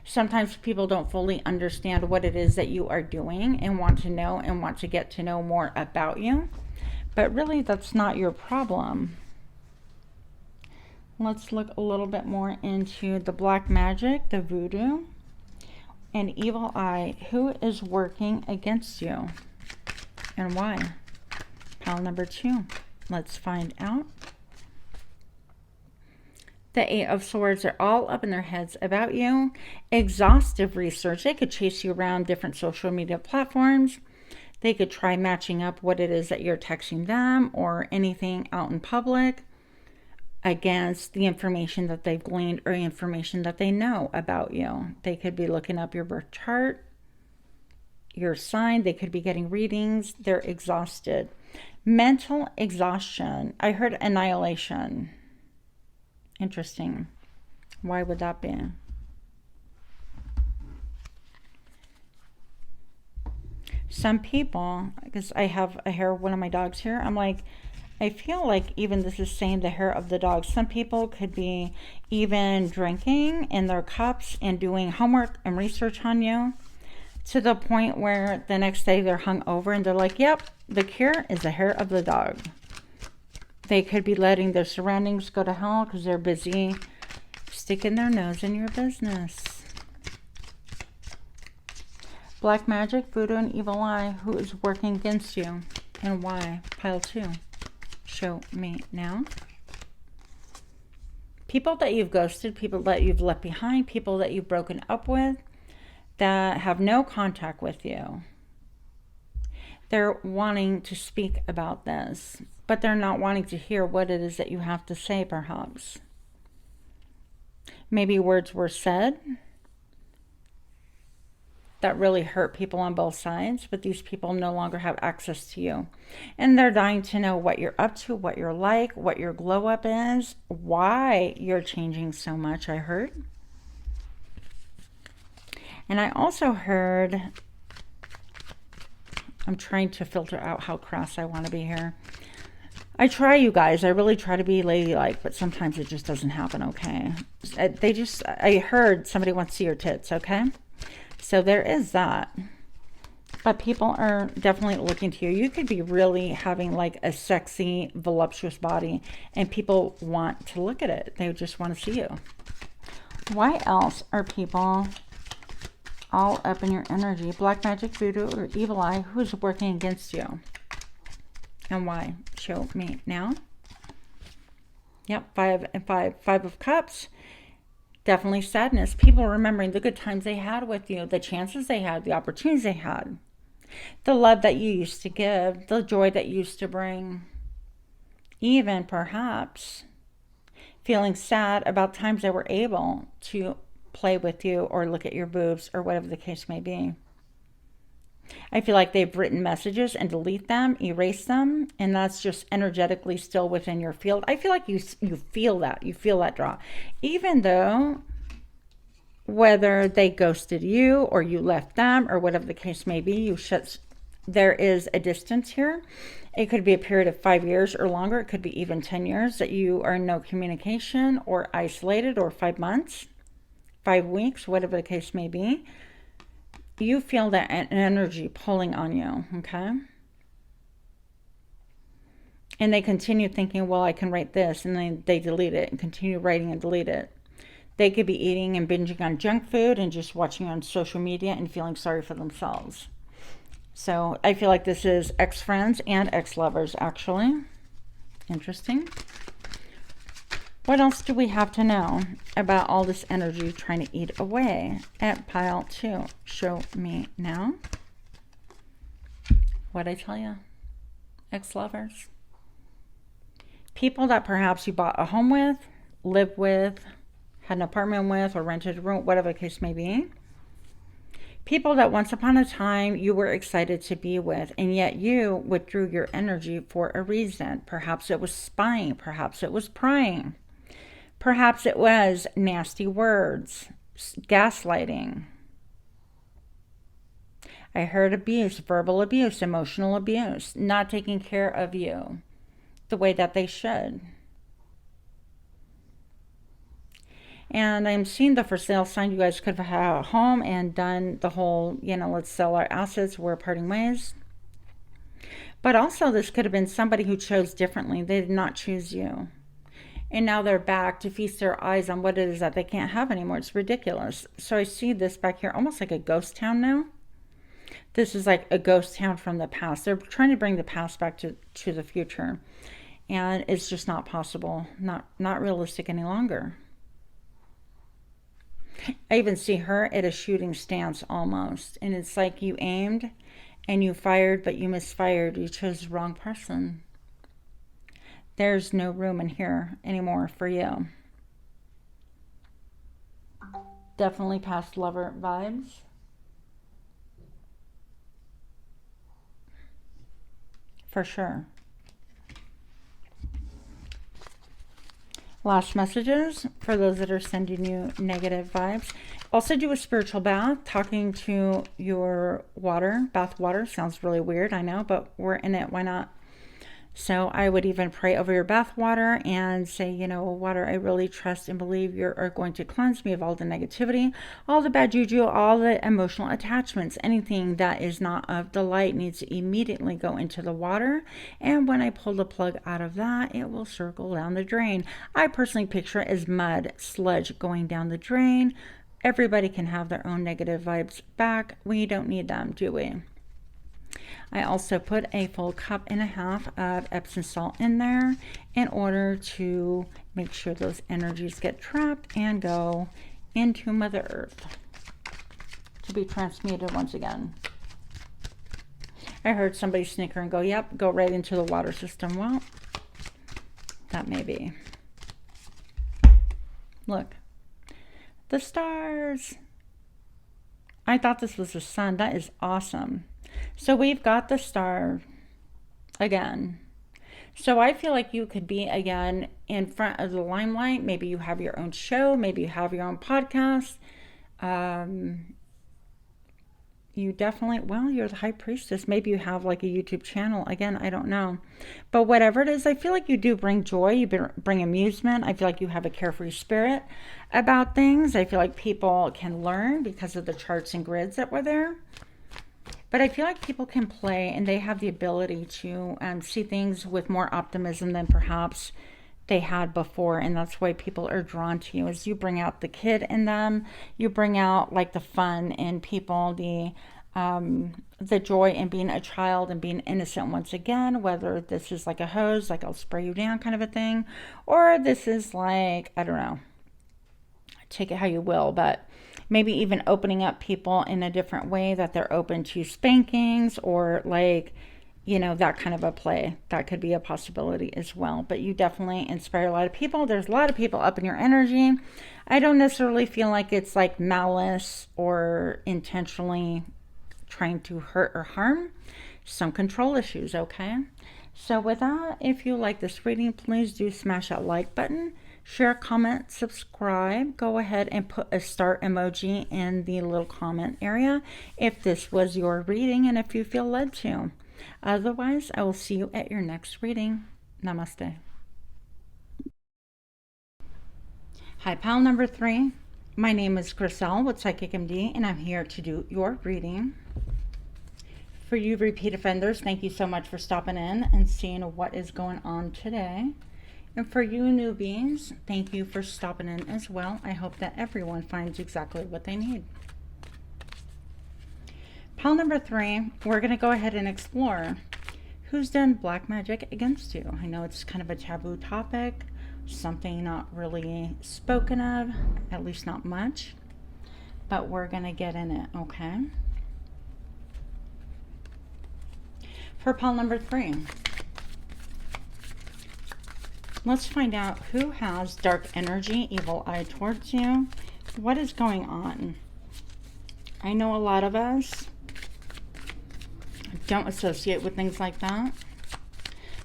Sometimes people don't fully understand what it is that you are doing and want to know and want to get to know more about you. But really, that's not your problem. Let's look a little bit more into the black magic, the voodoo, and evil eye. Who is working against you and why? Pile number 2. Let's find out. The 8 of Swords. They're all up in their heads about you. Exhaustive research. They could chase you around different social media platforms. They could try matching up what it is that you're texting them or anything out in public against the information that they've gleaned or information that they know about you. They could be looking up your birth chart, your sign. They could be getting readings. They're exhausted. Mental exhaustion. I heard annihilation. Interesting. Why would that be? Some people, because I have a hair of one of my dogs here, I'm like, I feel like even this is saying the hair of the dog. Some people could be even drinking in their cups and doing homework and research on you to the point where the next day they're hung over and they're like, yep, the cure is the hair of the dog. They could be letting their surroundings go to hell because they're busy sticking their nose in your business. Black magic, voodoo, and evil eye. Who is working against you and why? Pile 2. Show me now. People that you've ghosted, people that you've left behind, people that you've broken up with that have no contact with you. They're wanting to speak about this, but they're not wanting to hear what it is that you have to say, perhaps. Maybe words were said that really hurt people on both sides, but these people no longer have access to you. And they're dying to know what you're up to, what you're like, what your glow up is, why you're changing so much, I heard. And I also heard, I'm trying to filter out how crass I want to be here. I try, you guys. I really try to be ladylike, but sometimes it just doesn't happen, okay? I heard somebody wants to see your tits, okay? So there is that. But people are definitely looking to you. You could be really having like a sexy, voluptuous body, and people want to look at it. They just want to see you. Why else are people all up in your energy? Black magic, voodoo, or evil eye. Who's working against you? And why? Show me now. Yep, 5 and 5. 5 of Cups. Definitely sadness. People remembering the good times they had with you, the chances they had, the opportunities they had, the love that you used to give, the joy that you used to bring. Even perhaps feeling sad about times they were able to play with you or look at your boobs or whatever the case may be. I feel like they've written messages and delete them, erase them, and that's just energetically still within your field. I feel like you feel that. You feel that draw. Even though whether they ghosted you or you left them or whatever the case may be, there is a distance here. It could be a period of 5 years or longer. It could be even 10 years that you are in no communication or isolated, or 5 months, 5 weeks, whatever the case may be. You feel that energy pulling on you, okay? And they continue thinking, well, I can write this, and then they delete it and continue writing and delete it. They could be eating and binging on junk food and just watching on social media and feeling sorry for themselves. So I feel like this is ex-friends and ex-lovers, actually. Interesting. What else do we have to know about all this energy trying to eat away at pile 2? Show me now. What'd I tell you? Ex-lovers. People that perhaps you bought a home with, lived with, had an apartment with, or rented a room, whatever the case may be. People that once upon a time you were excited to be with, and yet you withdrew your energy for a reason. Perhaps it was spying. Perhaps it was prying. Perhaps it was nasty words, gaslighting. I heard abuse, verbal abuse, emotional abuse, not taking care of you the way that they should. And I'm seeing the for sale sign. You guys could have had a home and done the whole, let's sell our assets, we're parting ways. But also this could have been somebody who chose differently. They did not choose you. And now they're back to feast their eyes on what it is that they can't have anymore. It's ridiculous. So I see this back here almost like a ghost town now. This is like a ghost town from the past. They're trying to bring the past back to the future. And it's just not possible. Not realistic any longer. I even see her at a shooting stance almost. And it's like you aimed and you fired, but you misfired. You chose the wrong person. There's no room in here anymore for you. Definitely past lover vibes. For sure. Last messages for those that are sending you negative vibes. Also do a spiritual bath, talking to your water. Bath water sounds really weird, I know, but we're in it. Why not? So I would even pray over your bath water and say, water, I really trust and believe you are going to cleanse me of all the negativity, all the bad juju, all the emotional attachments. Anything that is not of the light needs to immediately go into the water. And when I pull the plug out of that, it will circle down the drain. I personally picture it as mud, sludge going down the drain. Everybody can have their own negative vibes back. We don't need them, do we? I also put a full cup and a half of Epsom salt in there in order to make sure those energies get trapped and go into Mother Earth to be transmuted once again. I heard somebody snicker and go, yep, go right into the water system. Well, that may be. Look, the stars. I thought this was the sun. That is awesome. So we've got the star again. So I feel like you could be again in front of the limelight. Maybe you have your own show. Maybe you have your own podcast. You definitely, you're the high priestess. Maybe you have like a YouTube channel. Again, I don't know. But whatever it is, I feel like you do bring joy. You bring amusement. I feel like you have a carefree spirit about things. I feel like people can learn because of the charts and grids that were there. But I feel like people can play and they have the ability to see things with more optimism than perhaps they had before. And that's why people are drawn to you, as you bring out the kid in them. You bring out like the fun in people, the joy in being a child and being innocent once again, whether this is like a hose, like I'll spray you down kind of a thing, or this is like, I don't know, take it how you will, but maybe even opening up people in a different way, that they're open to spankings or like, that kind of a play. That could be a possibility as well. But you definitely inspire a lot of people. There's a lot of people up in your energy. I don't necessarily feel like it's like malice or intentionally trying to hurt or harm. Some control issues, okay? So with that, if you like this reading, please do smash that like button. Share, comment, subscribe. Go ahead and put a star emoji in the little comment area if this was your reading and if you feel led to. Otherwise, I will see you at your next reading. Namaste. Hi, pile number 3. My name is Griselle with Psychic MD, and I'm here to do your reading. For you repeat offenders, thank you so much for stopping in and seeing what is going on today. And for you newbies, thank you for stopping in as well. I hope that everyone finds exactly what they need. Pile number 3, we're going to go ahead and explore who's done black magic against you. I know it's kind of a taboo topic, something not really spoken of, at least not much, but we're going to get in it, okay? For pile number 3, let's find out who has dark energy, evil eye towards you. What is going on? I know a lot of us don't associate with things like that,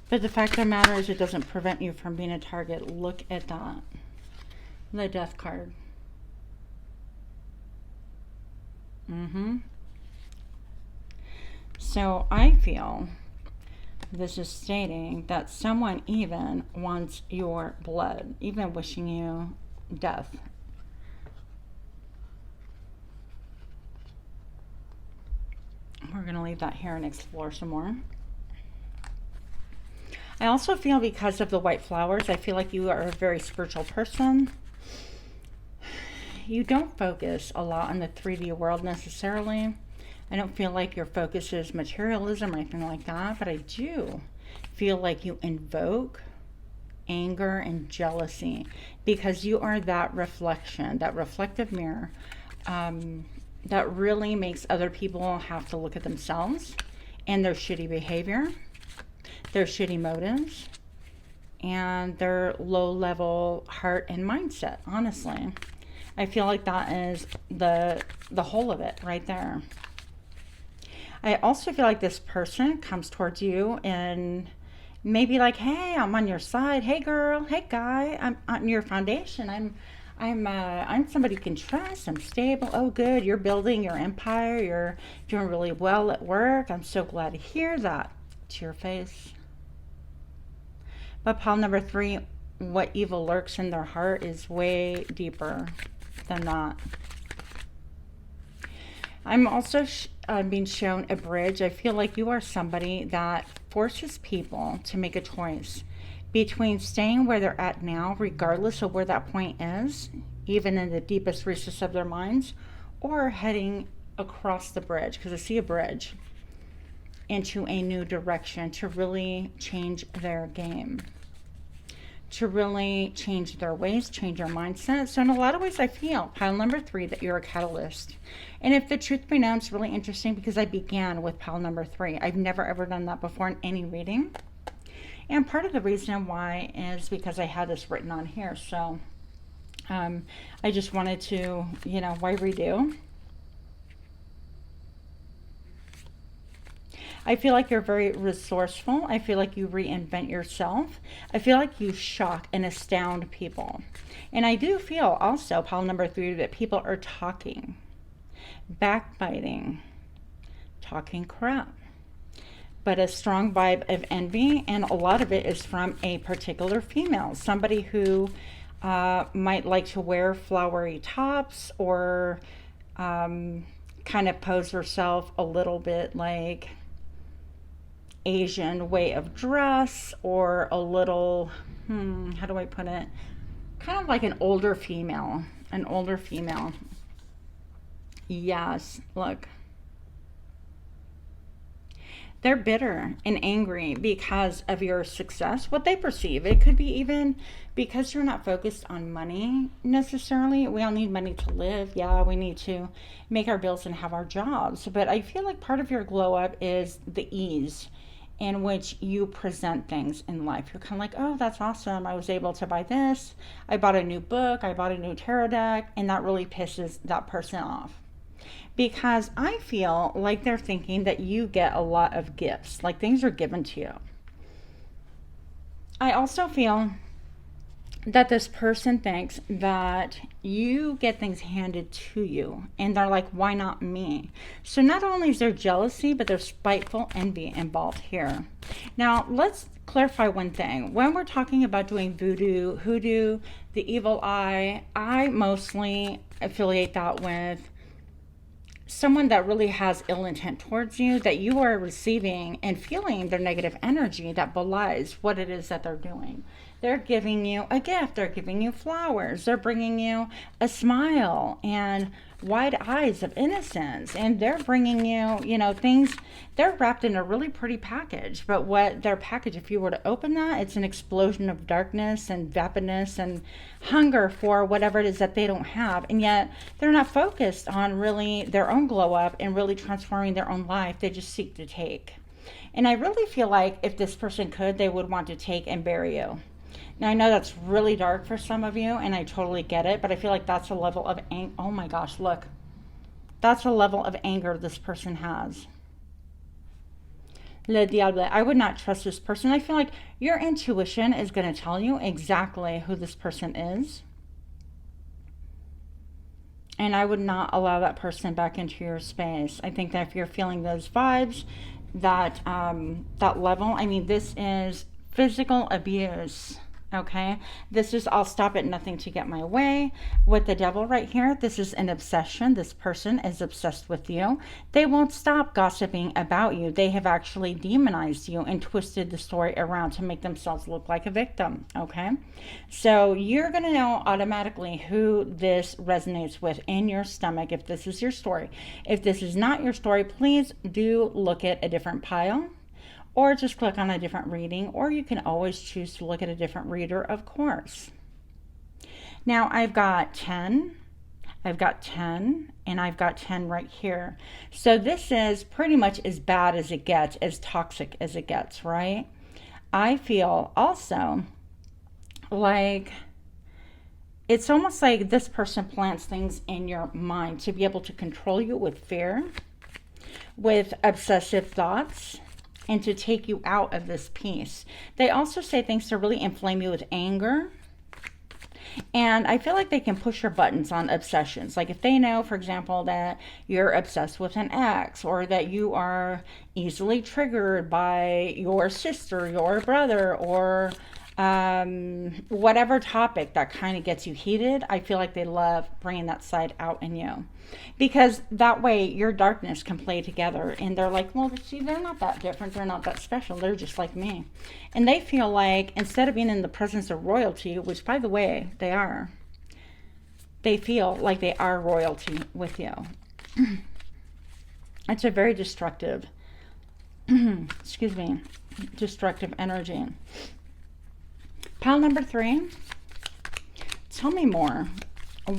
but the fact of the matter is it doesn't prevent you from being a target. Look at that. The Death card. So I feel this is stating that someone even wants your blood, even wishing you death. We're going to leave that here and explore some more. I also feel, because of the white flowers, I feel like you are a very spiritual person. You don't focus a lot on the 3D world necessarily. I don't feel like your focus is materialism or anything like that, but I do feel like you invoke anger and jealousy because you are that reflection, that reflective mirror that really makes other people have to look at themselves and their shitty behavior, their shitty motives, and their low-level heart and mindset, honestly. I feel like that is the whole of it right there. I also feel like this person comes towards you and maybe like, hey, I'm on your side. Hey, girl. Hey, guy. I'm on your foundation. I'm somebody you can trust. I'm stable. Oh, good. You're building your empire. You're doing really well at work. I'm so glad to hear that. To your face. But pile number 3, what evil lurks in their heart is way deeper than that. I'm also being shown a bridge. I feel like you are somebody that forces people to make a choice between staying where they're at now, regardless of where that point is, even in the deepest recesses of their minds, or heading across the bridge, because I see a bridge, into a new direction to really change their game, to really change their ways, change their mindset. So in a lot of ways, I feel, pile number 3, that you're a catalyst. And if the truth be known, it's really interesting because I began with pile number 3. I've never ever done that before in any reading. And part of the reason why is because I had this written on here. So I just wanted to, why redo? I feel like you're very resourceful. I feel like you reinvent yourself. I feel like you shock and astound people. And I do feel also, pile number 3, that people are talking, backbiting, talking crap, but a strong vibe of envy. And a lot of it is from a particular female, somebody who might like to wear flowery tops or kind of pose herself a little bit like Asian way of dress, or a little, how do I put it? Kind of like an older female. Yes, look. They're bitter and angry because of your success, what they perceive. It could be even because you're not focused on money necessarily. We all need money to live. Yeah, we need to make our bills and have our jobs. But I feel like part of your glow up is the ease in which you present things in life. You're kind of like, oh, that's awesome. I was able to buy this. I bought a new book. I bought a new tarot deck. And that really pisses that person off. Because I feel like they're thinking that you get a lot of gifts, like things are given to you. I also feel that this person thinks that you get things handed to you, and they're like, why not me? So not only is there jealousy, but there's spiteful envy involved here. Now, let's clarify one thing. When we're talking about doing voodoo, hoodoo, the evil eye, I mostly affiliate that with someone that really has ill intent towards you, that you are receiving and feeling their negative energy that belies what it is that they're doing. They're giving you a gift. They're giving you flowers. They're bringing you a smile and wide eyes of innocence. And they're bringing you, you know, things. They're wrapped in a really pretty package. But what their package, if you were to open that, it's an explosion of darkness and vapidness and hunger for whatever it is that they don't have. And yet they're not focused on really their own glow up and really transforming their own life. They just seek to take. And I really feel like if this person could, they would want to take and bury you. Now, I know that's really dark for some of you, and I totally get it, but I feel like that's a level of oh my gosh, look. That's a level of anger this person has. Le Diable. I would not trust this person. I feel like your intuition is going to tell you exactly who this person is. And I would not allow that person back into your space. I think that if you're feeling those vibes, that level, I mean, this is physical abuse. Okay, this is I'll stop at nothing to get my way. With the devil right here, this is an obsession. This person is obsessed with you. They won't stop gossiping about you. They have actually demonized you and twisted the story around to make themselves look like a victim. Okay, so you're going to know automatically who this resonates with in your stomach if this is your story. If this is not your story, please do look at a different pile. Or just click on a different reading, or you can always choose to look at a different reader, of course. Now, I've got 10, and I've got 10 right here. So this is pretty much as bad as it gets, as toxic as it gets, right? I feel also like it's almost like this person plants things in your mind to be able to control you with fear, with obsessive thoughts, and to take you out of this peace. They also say things to really inflame you with anger. And I feel like they can push your buttons on obsessions. Like if they know, for example, that you're obsessed with an ex, or that you are easily triggered by your sister, your brother, or whatever topic that kind of gets you heated, I feel like they love bringing that side out in you. Because that way your darkness can play together, and they're like, well, see, they're not that different, they're not that special, they're just like me. And they feel like instead of being in the presence of royalty, which by the way they are, they feel like they are royalty with you. It's a very destructive excuse me, destructive energy. Pile number 3, tell me more.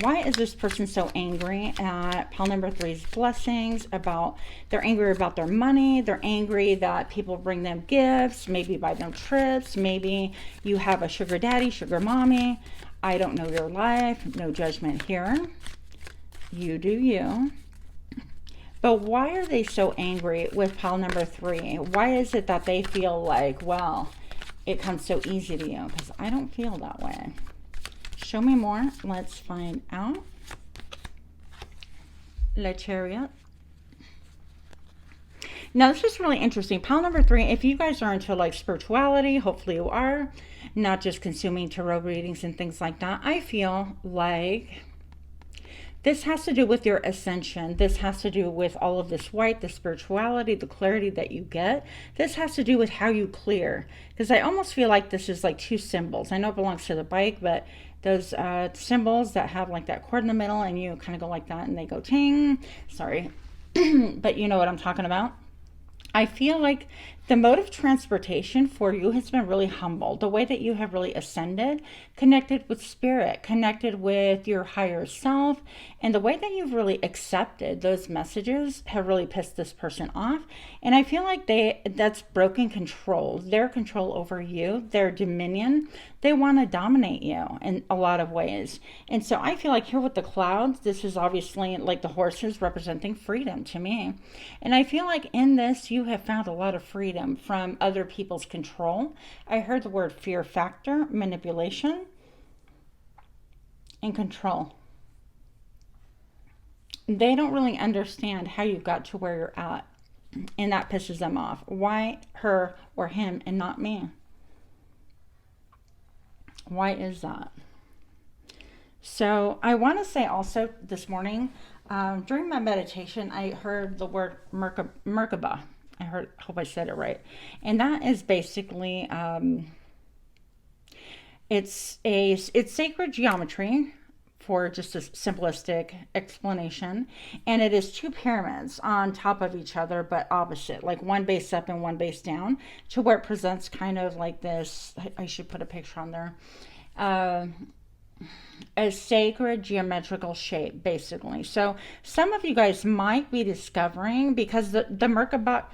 Why is this person so angry at pile number 3's blessings? They're angry about their money. They're angry that people bring them gifts, maybe buy them trips. Maybe you have a sugar daddy, sugar mommy. I don't know your life. No judgment here. You do you. But why are they so angry with pile number 3? Why is it that they feel like, well, it comes so easy to you? Because I don't feel that way. Show me more. Let's find out. Le Chariot. Now, this is really interesting. Pile number 3, if you guys are into like spirituality, hopefully you are, not just consuming tarot readings and things like that, I feel like this has to do with your ascension. This has to do with all of this white, the spirituality, the clarity that you get. This has to do with how you clear. Because I almost feel like this is like 2 symbols. I know it belongs to the bike, but those symbols that have like that cord in the middle, and you kind of go like that and they go ting. Sorry. But you know what I'm talking about. I feel like the mode of transportation for you has been really humble. The way that you have really ascended, connected with spirit, connected with your higher self, and the way that you've really accepted those messages have really pissed this person off. And I feel like that's broken control. Their control over you, their dominion, they want to dominate you in a lot of ways. And so I feel like here with the clouds, this is obviously like the horses representing freedom to me. And I feel like in this, you have found a lot of freedom from other people's control. I heard the word fear factor, manipulation, and control. They don't really understand how you got to where you're at, and that pisses them off. Why her or him and not me? Why is that? So I want to say also this morning, during my meditation, I heard the word Merkaba. Hope I said it right. And that is basically It's sacred geometry, for just a simplistic explanation, and it is two pyramids on top of each other but opposite, like one base up and one base down, to where it presents kind of like this. I should put a picture on there. A sacred geometrical shape, basically. So some of you guys might be discovering, because the Merkaba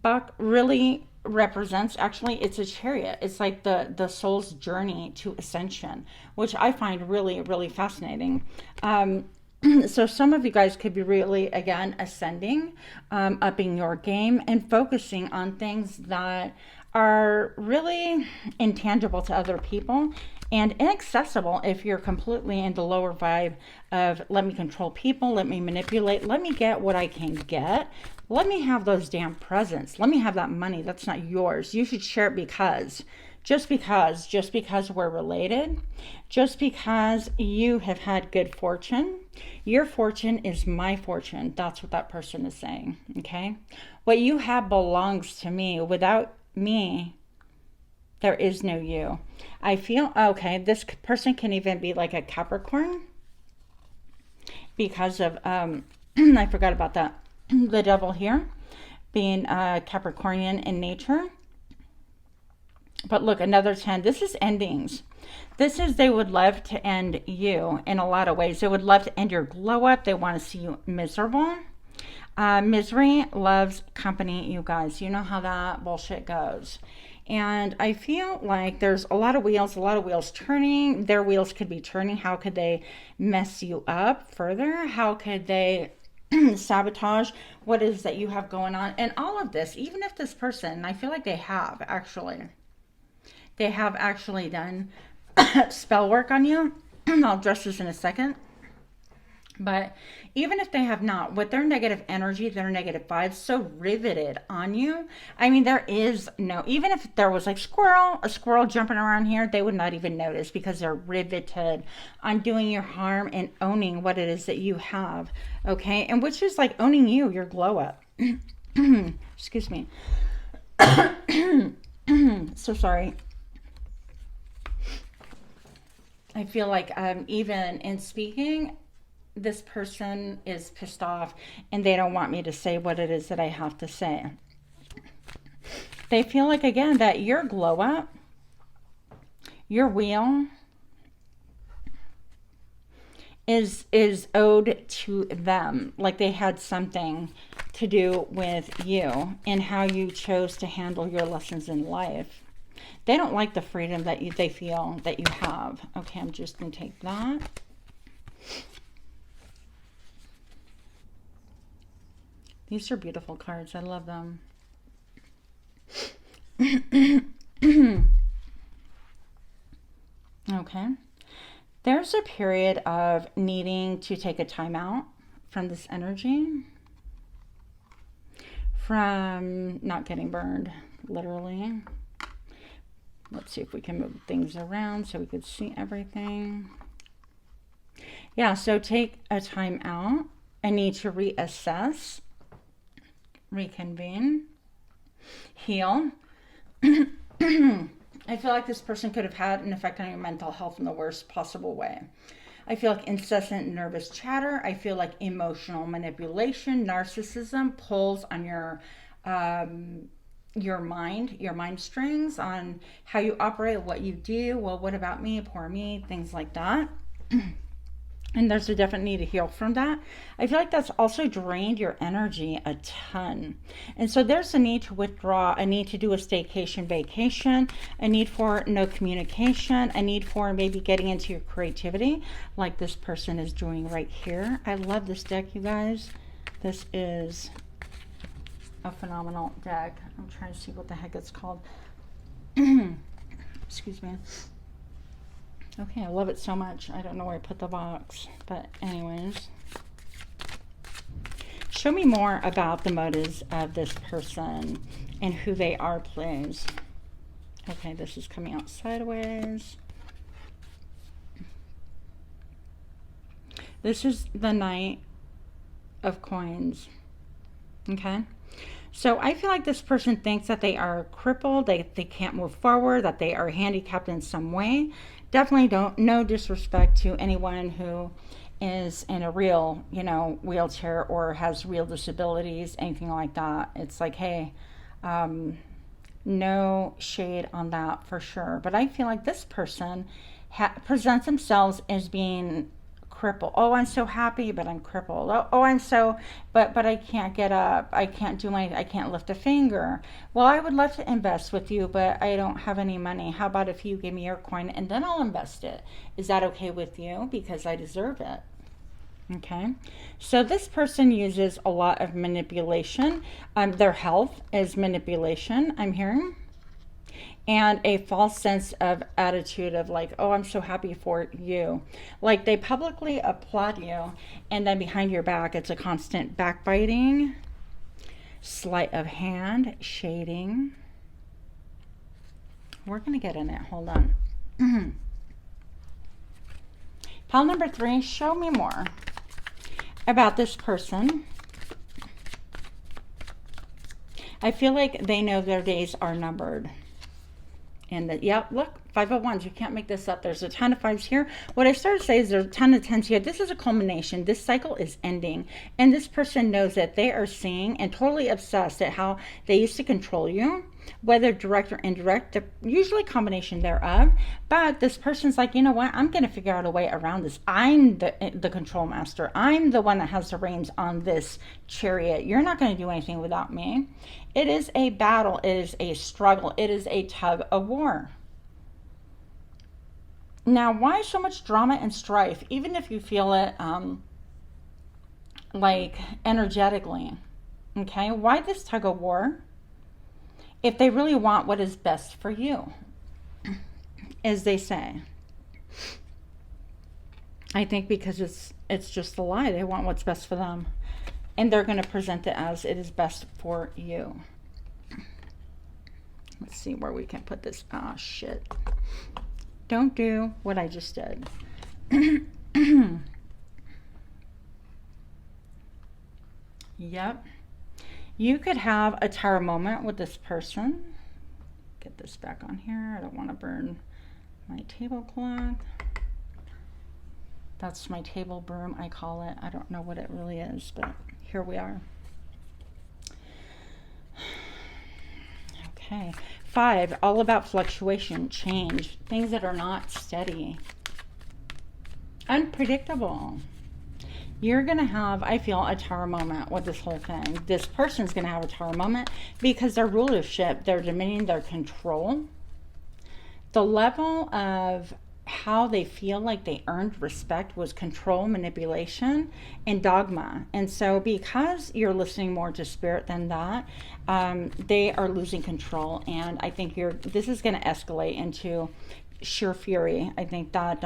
buck really represents, actually, it's a chariot. It's like the soul's journey to ascension, which I find really, really fascinating. So some of you guys could be really, again, ascending, upping your game, and focusing on things that are really intangible to other people and inaccessible if you're completely in the lower vibe of, let me control people, let me manipulate, let me get what I can get, let me have those damn presents, let me have that money that's not yours. You should share it because, just because we're related, just because you have had good fortune, your fortune is my fortune. That's what that person is saying, okay? What you have belongs to me. Without me, there is no you. I feel, okay, this person can even be like a Capricorn because of, I forgot about that, the devil here, being Capricornian in nature. But look, another 10. This is endings. This is, they would love to end you in a lot of ways. They would love to end your glow up. They want to see you miserable. Misery loves company, you guys. You know how that bullshit goes. And I feel like there's a lot of wheels turning. Their wheels could be turning. How could they mess you up further? How could they sabotage what is that you have going on? And all of this, even if this person, I feel like they have actually done spell work on you. I'll address this in a second. But even if they have not, with their negative energy, their negative vibes so riveted on you, I mean, there is no, even if there was like a squirrel jumping around here, they would not even notice, because they're riveted on doing your harm and owning what it is that you have, okay? And which is like owning you, your glow up. Excuse me. So sorry. I feel like even in speaking, this person is pissed off and they don't want me to say what it is that I have to say. They feel like, again, that your glow up, your wheel is owed to them. Like they had something to do with you and how you chose to handle your lessons in life. They don't like the freedom that they feel that you have. Okay, I'm just going to take that. These are beautiful cards. I love them. Okay. There's a period of needing to take a time out from this energy. From not getting burned, literally. Let's see if we can move things around so we could see everything. Yeah, so take a time out. I need to reassess, reconvene, heal. I feel like this person could have had an effect on your mental health in the worst possible way. I feel like incessant nervous chatter. I feel like emotional manipulation, narcissism pulls on your mind strings, on how you operate, what you do. Well, what about me? Poor me, things like that. And there's a definite need to heal from that. I feel like that's also drained your energy a ton. And so there's a need to withdraw, a need to do a staycation vacation, a need for no communication, a need for maybe getting into your creativity like this person is doing right here. I love this deck, you guys. This is a phenomenal deck. I'm trying to see what the heck it's called. Excuse me. Okay, I love it so much. I don't know where I put the box, but anyways. Show me more about the motives of this person and who they are, please. Okay, this is coming out sideways. This is the Knight of Coins. Okay? So I feel like this person thinks that they are crippled, they can't move forward, that they are handicapped in some way. Definitely no disrespect to anyone who is in a real, wheelchair or has real disabilities, anything like that. It's like, hey, no shade on that for sure. But I feel like this person presents themselves as being crippled. Oh, I'm so happy, but I'm crippled. Oh, I'm so, but I can't get up. I can't do I can't lift a finger. Well, I would love to invest with you, but I don't have any money. How about if you give me your coin and then I'll invest it? Is that okay with you? Because I deserve it. Okay, so this person uses a lot of manipulation. Their health is manipulation, I'm hearing. And a false sense of attitude of like, oh, I'm so happy for you. Like they publicly applaud you, and then behind your back, it's a constant backbiting, sleight of hand, shading. We're going to get in it. Hold on. Pile number 3, show me more about this person. I feel like they know their days are numbered. And that, yep, look, 501s. You can't make this up. There's a ton of 5s here. What I started to say is there's a ton of 10s here. This is a culmination. This cycle is ending. And this person knows that they are seeing and totally obsessed at how they used to control you, whether direct or indirect, usually a combination thereof. But this person's like, you know what? I'm going to figure out a way around this. I'm the control master. I'm the one that has the reins on this chariot. You're not going to do anything without me. It is a battle. It is a struggle. It is a tug of war. Now, why so much drama and strife, even if you feel it like energetically? Okay, why this tug of war? If they really want what is best for you, as they say. I think because it's just a lie. They want what's best for them. And they're going to present it as it is best for you. Let's see where we can put this. Ah, shit. Don't do what I just did. Yep. You could have a tower moment with this person. Get this back on here. I don't want to burn my tablecloth. That's my table broom, I call it. I don't know what it really is, but here we are. Okay. 5, all about fluctuation, change, things that are not steady. Unpredictable. You're going to have, I feel, a tower moment with this whole thing. This person's going to have a tower moment because their rulership, their dominion, their control, the level of how they feel like they earned respect was control, manipulation, and dogma. And so because you're listening more to spirit than that, they are losing control. And I think this is going to escalate into sheer fury. I think that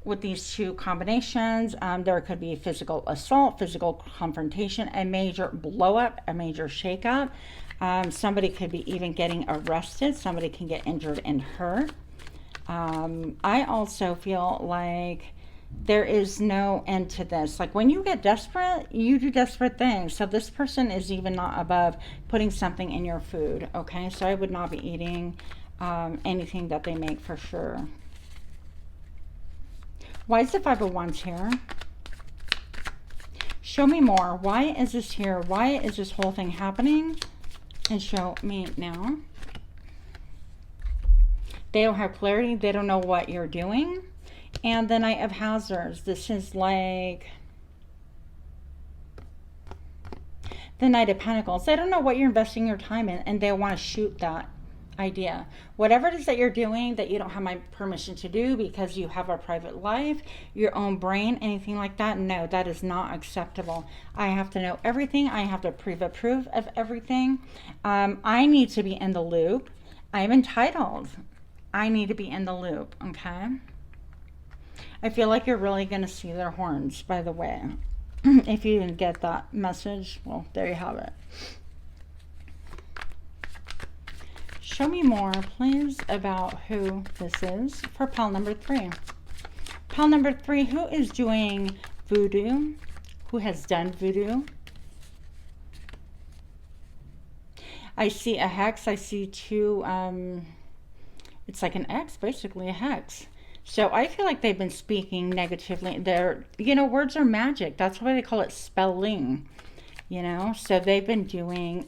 with these two combinations, there could be physical assault, physical confrontation, a major blow up, a major shakeup. Somebody could be even getting arrested. Somebody can get injured and hurt. I also feel like there is no end to this. Like when you get desperate, you do desperate things. So this person is even not above putting something in your food. Okay, so I would not be eating anything that they make for sure. Why is the 5 of Wands here? Show me more. Why is this here? Why is this whole thing happening? And show me now. They don't have clarity. They don't know what you're doing. And the Knight of Hazards. This is like the Knight of Pentacles. They don't know what you're investing your time in, and they want to shoot that idea. Whatever it is that you're doing that you don't have my permission to do because you have a private life, your own brain, anything like that, no, that is not acceptable. I have to know everything. I have to approve of everything. I need to be in the loop. I'm entitled. I need to be in the loop, okay? I feel like you're really going to see their horns, by the way. If you didn't get that message, well, there you have it. Show me more, please, about who this is for pile number 3. Pile number 3, who is doing voodoo? Who has done voodoo? I see a hex. I see two, it's like an X, basically a hex. So I feel like they've been speaking negatively. They're, words are magic. That's why they call it spelling, So they've been doing,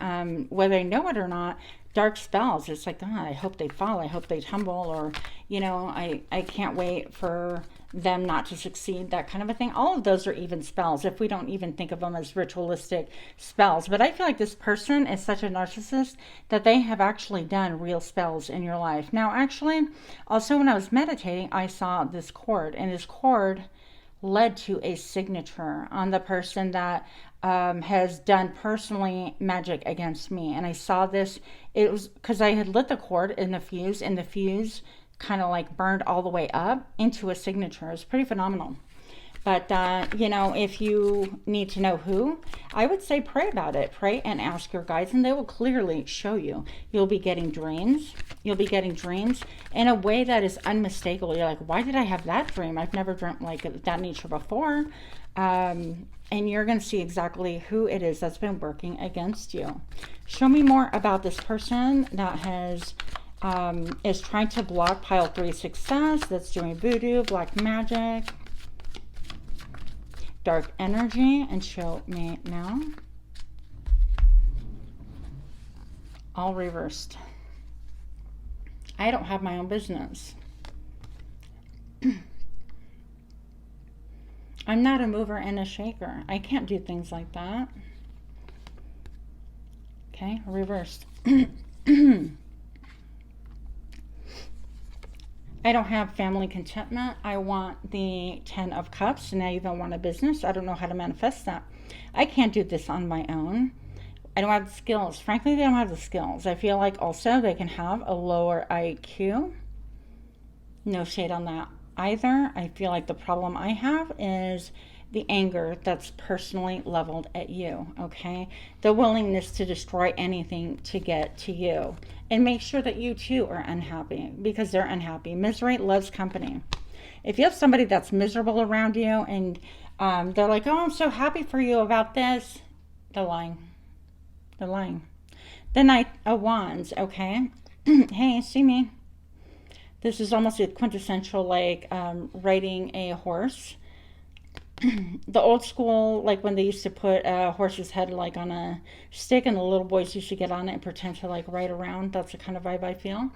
whether they know it or not, dark spells. It's like, I hope they fall. I hope they tumble. Or, I can't wait for them not to succeed, that kind of a thing. All of those are even spells if we don't even think of them as ritualistic spells. But I feel like this person is such a narcissist that they have actually done real spells in your life. Now, actually, also when I was meditating, I saw this cord, and this cord led to a signature on the person that has done personally magic against me. And I saw this, it was because I had lit the cord in the fuse, and the fuse kind of like burned all the way up into a signature. It's pretty phenomenal. But, if you need to know who, I would say pray about it. Pray and ask your guides, and they will clearly show you. You'll be getting dreams. You'll be getting dreams in a way that is unmistakable. You're like, why did I have that dream? I've never dreamt like that nature before. And you're going to see exactly who it is that's been working against you. Show me more about this person that has... is trying to block pile 3 success, that's doing voodoo, black magic, dark energy, and show me now. All reversed. I don't have my own business. I'm not a mover and a shaker. I can't do things like that. Okay, reversed. I don't have family contentment. I want the 10 of Cups, and I even want a business. I don't know how to manifest that. I can't do this on my own. I don't have the skills. Frankly, they don't have the skills. I feel like also they can have a lower IQ. No shade on that either. I feel like the problem I have is the anger that's personally leveled at you, okay? The willingness to destroy anything to get to you. And make sure that you too are unhappy, because they're unhappy. Misery loves company. If you have somebody that's miserable around you and they're like, oh, I'm so happy for you about this, they're lying. They're lying. The Knight of Wands, okay? Hey, see me. This is almost a quintessential, like, riding a horse. The old school, like when they used to put a horse's head like on a stick, and the little boys used to get on it and pretend to like ride around. That's the kind of vibe I feel.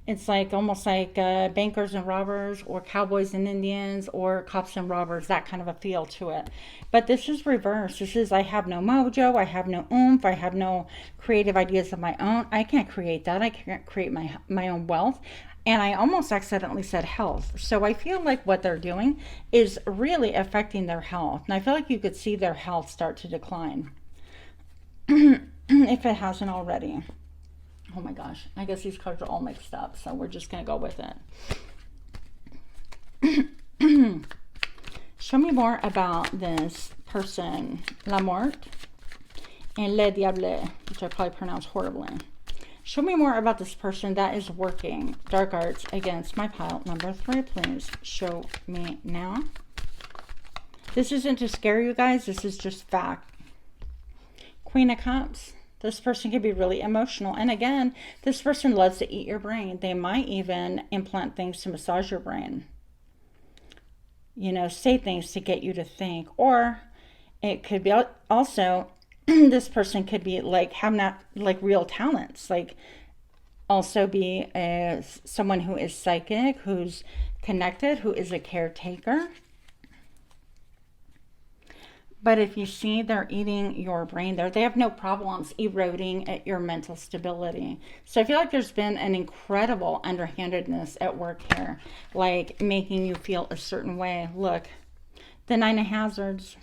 It's like almost like bankers and robbers, or cowboys and Indians, or cops and robbers, that kind of a feel to it. But this is reverse. This is, I have no mojo, I have no oomph, I have no creative ideas of my own. I can't create that. I can't create my own wealth. And I almost accidentally said health. So I feel like what they're doing is really affecting their health. And I feel like you could see their health start to decline. If it hasn't already. Oh my gosh. I guess these cards are all mixed up. So we're just going to go with it. Show me more about this person. La Morte and Le Diable, which I probably pronounced horribly. Show me more about this person that is working dark arts against my pile number 3, please. Show me now. This isn't to scare you guys. This is just fact. Queen of Cups. This person can be really emotional. And again, this person loves to eat your brain. They might even implant things to massage your brain. Say things to get you to think. Or it could be also... this person could be like have not like real talents, like also be someone who is psychic, who's connected, who is a caretaker. But if you see they're eating your brain there, they have no problems eroding at your mental stability. So I feel like there's been an incredible underhandedness at work here, like making you feel a certain way. Look, the 9 of Hazards.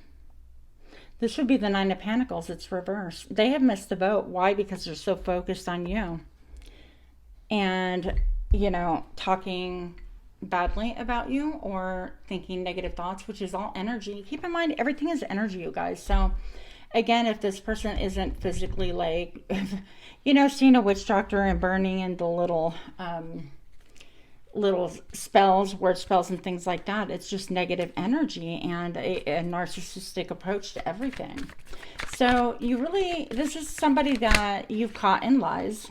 This would be the 9 of Pentacles. It's reversed. They have missed the boat. Why? Because they're so focused on you. And, talking badly about you or thinking negative thoughts, which is all energy. Keep in mind, everything is energy, you guys. So, again, if this person isn't physically like, seeing a witch doctor and burning in the little little spells, word spells, and things like that. It's just negative energy and a narcissistic approach to everything. So you really, this is somebody that you've caught in lies,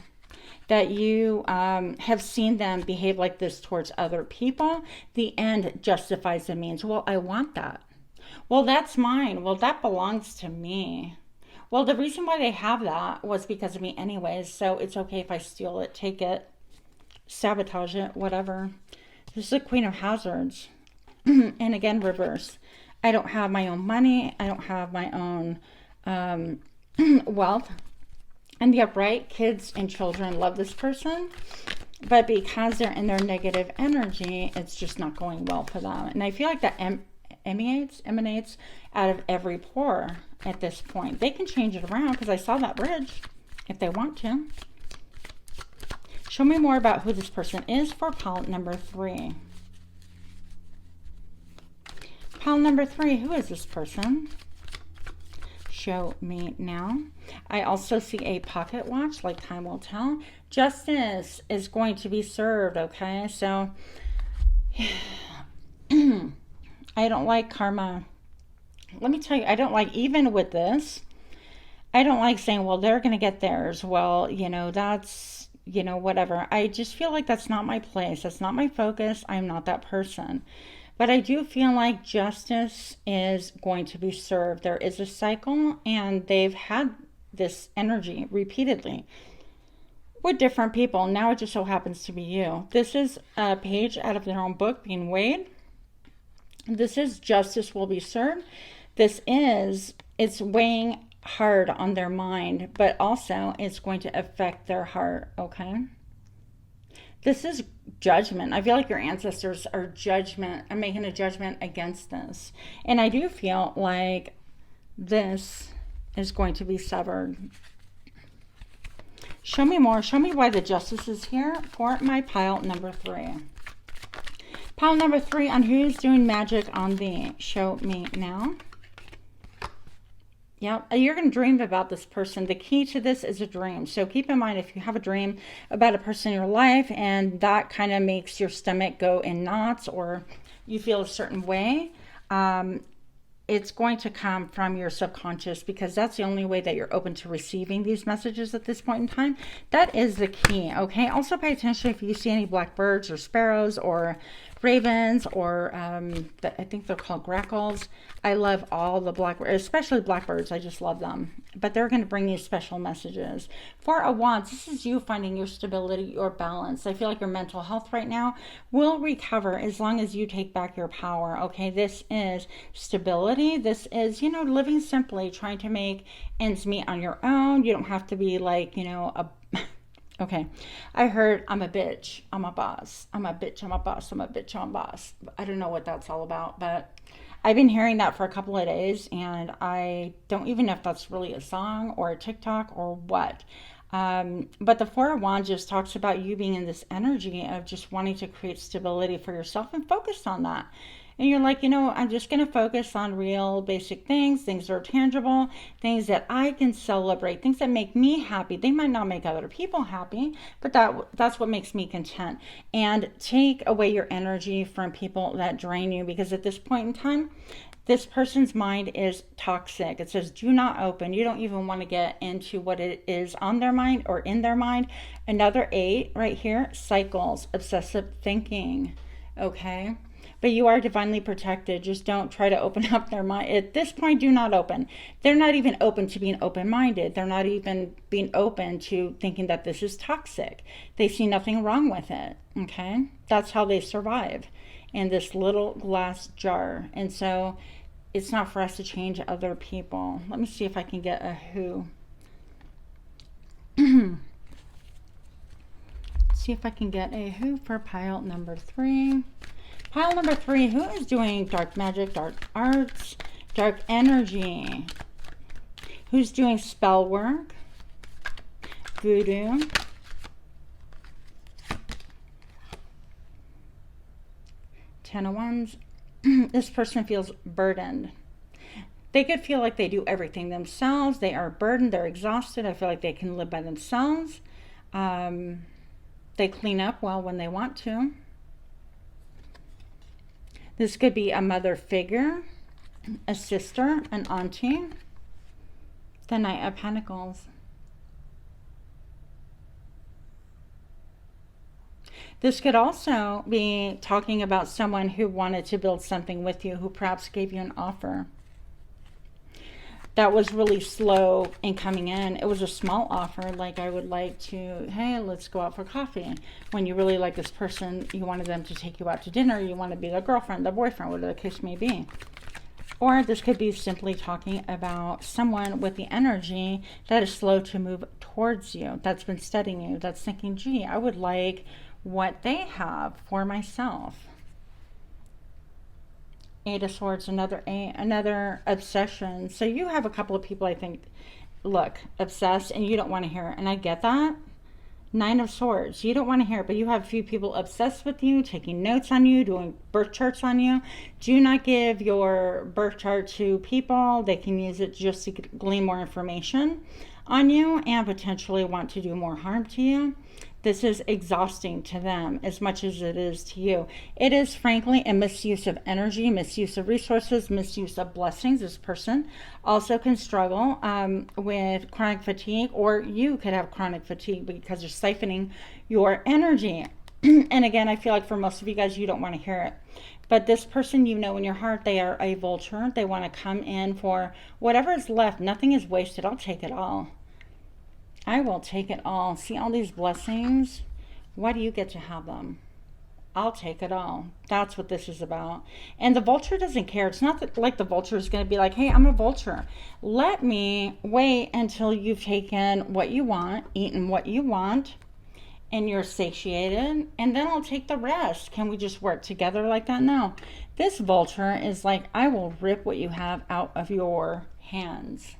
that you have seen them behave like this towards other people. The end justifies the means. Well, I want that. Well, that's mine. Well, that belongs to me. Well, the reason why they have that was because of me anyways, so it's okay if I steal it, take it, sabotage it, whatever. This is the Queen of Hazards. And again, reverse. I don't have my own money. I don't have my own wealth. And the upright, kids and children love this person. But because they're in their negative energy, it's just not going well for them. And I feel like that emanates out of every pore at this point. They can change it around because I saw that bridge if they want to. Show me more about who this person is for pile number 3. Pile number 3, who is this person? Show me now. I also see a pocket watch, like time will tell. Justice is going to be served, okay? So, I don't like karma. Let me tell you, I don't like, even with this, I don't like saying, well, they're going to get theirs. Well, you know, that's, you know, whatever. I just feel like that's not my place. That's not my focus. I'm not that person. But I do feel like justice is going to be served. There is a cycle, and they've had this energy repeatedly with different people. Now it just so happens to be you. This is a page out of their own book being weighed. This is justice will be served. This is, it's weighing hard on their mind, but also it's going to affect their heart, okay? This is judgment. I feel like your ancestors are making a judgment against this. And I do feel like this is going to be severed. Show me more. Show me why the justice is here for my pile number 3. Pile number 3 on who's doing magic on thee. Show me now. Yeah, you're going to dream about this person. The key to this is a dream. So keep in mind, if you have a dream about a person in your life and that kind of makes your stomach go in knots or you feel a certain way, it's going to come from your subconscious, because that's the only way that you're open to receiving these messages at this point in time. That is the key, okay? Also pay attention if you see any blackbirds or sparrows or ravens or I think they're called grackles. I love all the blackbirds, especially blackbirds. I just love them. But they're going to bring you special messages. 4 of Wands, this is you finding your stability, your balance. I feel like your mental health right now will recover as long as you take back your power, okay? This is stability. This is, you know, living simply, trying to make ends meet on your own. You don't have to be like, you know, okay, I heard I'm a bitch, I'm a boss. I'm a bitch, I'm a boss. I'm a bitch, I'm a boss. I don't know what that's all about, but I've been hearing that for a couple of days, and I don't even know if that's really a song or a TikTok or what. But the 4 of Wands just talks about you being in this energy of just wanting to create stability for yourself and focus on that. And you're like, you know, I'm just going to focus on real basic things that are tangible, things that I can celebrate, things that make me happy. They might not make other people happy, but that's what makes me content. And take away your energy from people that drain you, because at this point in time, this person's mind is toxic. It says, do not open. You don't even want to get into what it is on their mind or in their mind. Another 8 right here, cycles, obsessive thinking, okay? But you are divinely protected. Just don't try to open up their mind. At this point, do not open. They're not even open to being open-minded. They're not even being open to thinking that this is toxic. They see nothing wrong with it, okay? That's how they survive in this little glass jar. And so it's not for us to change other people. Let me see if I can get a who. See if I can get a who for pile number 3. Pile number 3, who is doing dark magic, dark arts, dark energy? Who's doing spell work, voodoo? Ten of Wands. This person feels burdened. They could feel like they do everything themselves. They are burdened. They're exhausted. I feel like they can live by themselves. They clean up well when they want to. This could be a mother figure, a sister, an auntie. The Knight of Pentacles. This could also be talking about someone who wanted to build something with you, who perhaps gave you an offer that was really slow in coming in. It was a small offer, like I would like to, hey, let's go out for coffee. When you really like this person, you wanted them to take you out to dinner, you want to be the girlfriend, the boyfriend, whatever the case may be. Or this could be simply talking about someone with the energy that is slow to move towards you, that's been studying you, that's thinking, gee, I would like what they have for myself. Eight of Swords, another obsession. So you have a couple of people, I think, look, obsessed, and you don't want to hear it. And I get that. Nine of Swords, you don't want to hear it, but you have a few people obsessed with you, taking notes on you, doing birth charts on you. Do not give your birth chart to people. They can use it just to glean more information on you and potentially want to do more harm to you. This is exhausting to them as much as it is to you. It is, frankly, a misuse of energy, misuse of resources, misuse of blessings. This person also can struggle with chronic fatigue, or you could have chronic fatigue because you're siphoning your energy. And again, I feel like for most of you guys, you don't want to hear it. But this person, you know in your heart, they are a vulture. They want to come in for whatever is left. Nothing is wasted. I'll take it all. I will take it all. See all these blessings? Why do you get to have them? I'll take it all. That's what this is about. And the vulture doesn't care. It's not that, like, the vulture is going to be like, hey, I'm a vulture. Let me wait until you've taken what you want, eaten what you want, and you're satiated, and then I'll take the rest. Can we just work together like that? No. This vulture is like, I will rip what you have out of your hands.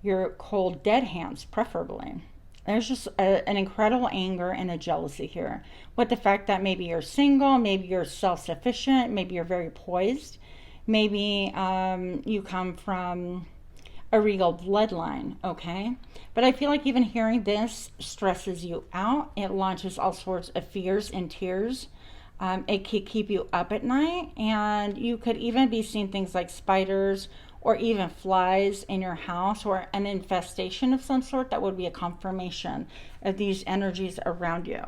Your cold, dead hands, preferably. There's just an incredible anger and a jealousy here. With the fact that maybe you're single, maybe you're self-sufficient, maybe you're very poised, maybe you come from a regal bloodline, okay? But I feel like even hearing this stresses you out. It launches all sorts of fears and tears. It could keep you up at night, and you could even be seeing things like spiders or even flies in your house, or an infestation of some sort. That would be a confirmation of these energies around you.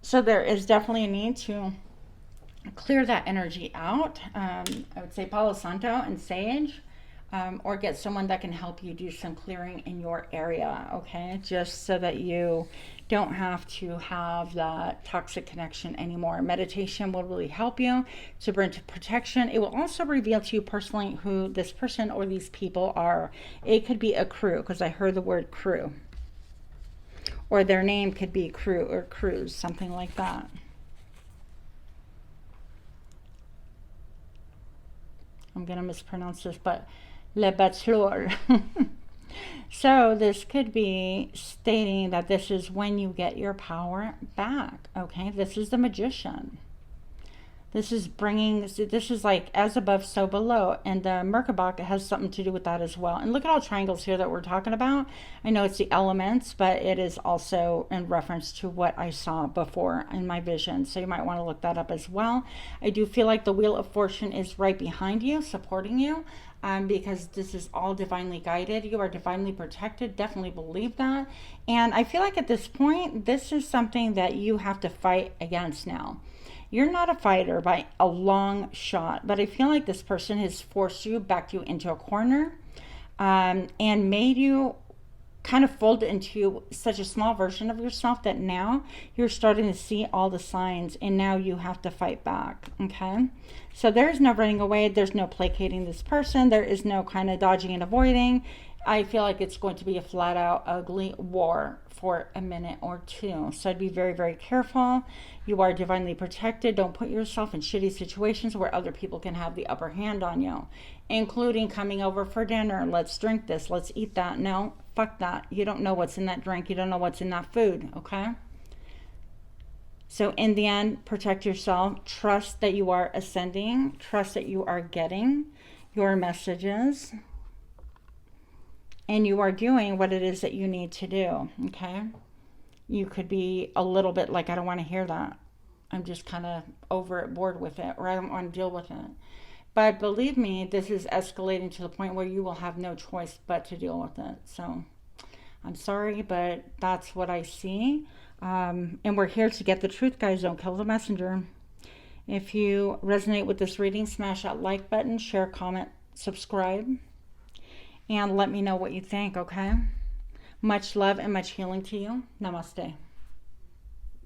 So there is definitely a need to clear that energy out. I would say Palo Santo and sage, or get someone that can help you do some clearing in your area, okay? Just so that you don't have to have that toxic connection anymore. Meditation will really help you to bring to protection. It will also reveal to you personally who this person or these people are. It could be a crew, because I heard the word crew. Or their name could be crew or cruise, something like that. I'm going to mispronounce this, but Le Bachelor. So this could be stating that this is when you get your power back, okay? This is the Magician. This is bringing, this is like as above, so below. And the Merkabah has something to do with that as well. And look at all triangles here that we're talking about. I know it's the elements, but it is also in reference to what I saw before in my vision. So you might want to look that up as well. I do feel like the Wheel of Fortune is right behind you, supporting you. Because this is all divinely guided. You are divinely protected. Definitely believe that. And I feel like at this point, this is something that you have to fight against now. You're not a fighter by a long shot, but I feel like this person has forced you, backed you into a corner, and made you kind of fold into such a small version of yourself that now you're starting to see all the signs, and now you have to fight back, okay? So there's no running away. There's no placating this person. There is no kind of dodging and avoiding. I feel like it's going to be a flat out ugly war for a minute or two. So I'd be very, very careful. You are divinely protected. Don't put yourself in shitty situations where other people can have the upper hand on you, including coming over for dinner. Let's drink this. Let's eat that. No, fuck that. You don't know what's in that drink. You don't know what's in that food, okay? So in the end, protect yourself. Trust that you are ascending. Trust that you are getting your messages. And you are doing what it is that you need to do, okay? You could be a little bit like, I don't want to hear that. I'm just kind of over it, bored with it, or I don't want to deal with it. But believe me, this is escalating to the point where you will have no choice but to deal with it. So I'm sorry, but that's what I see. And we're here to get the truth, guys. Don't kill the messenger. If you resonate with this reading, smash that like button, share, comment, subscribe, and let me know what you think, okay? Much love and much healing to you. Namaste.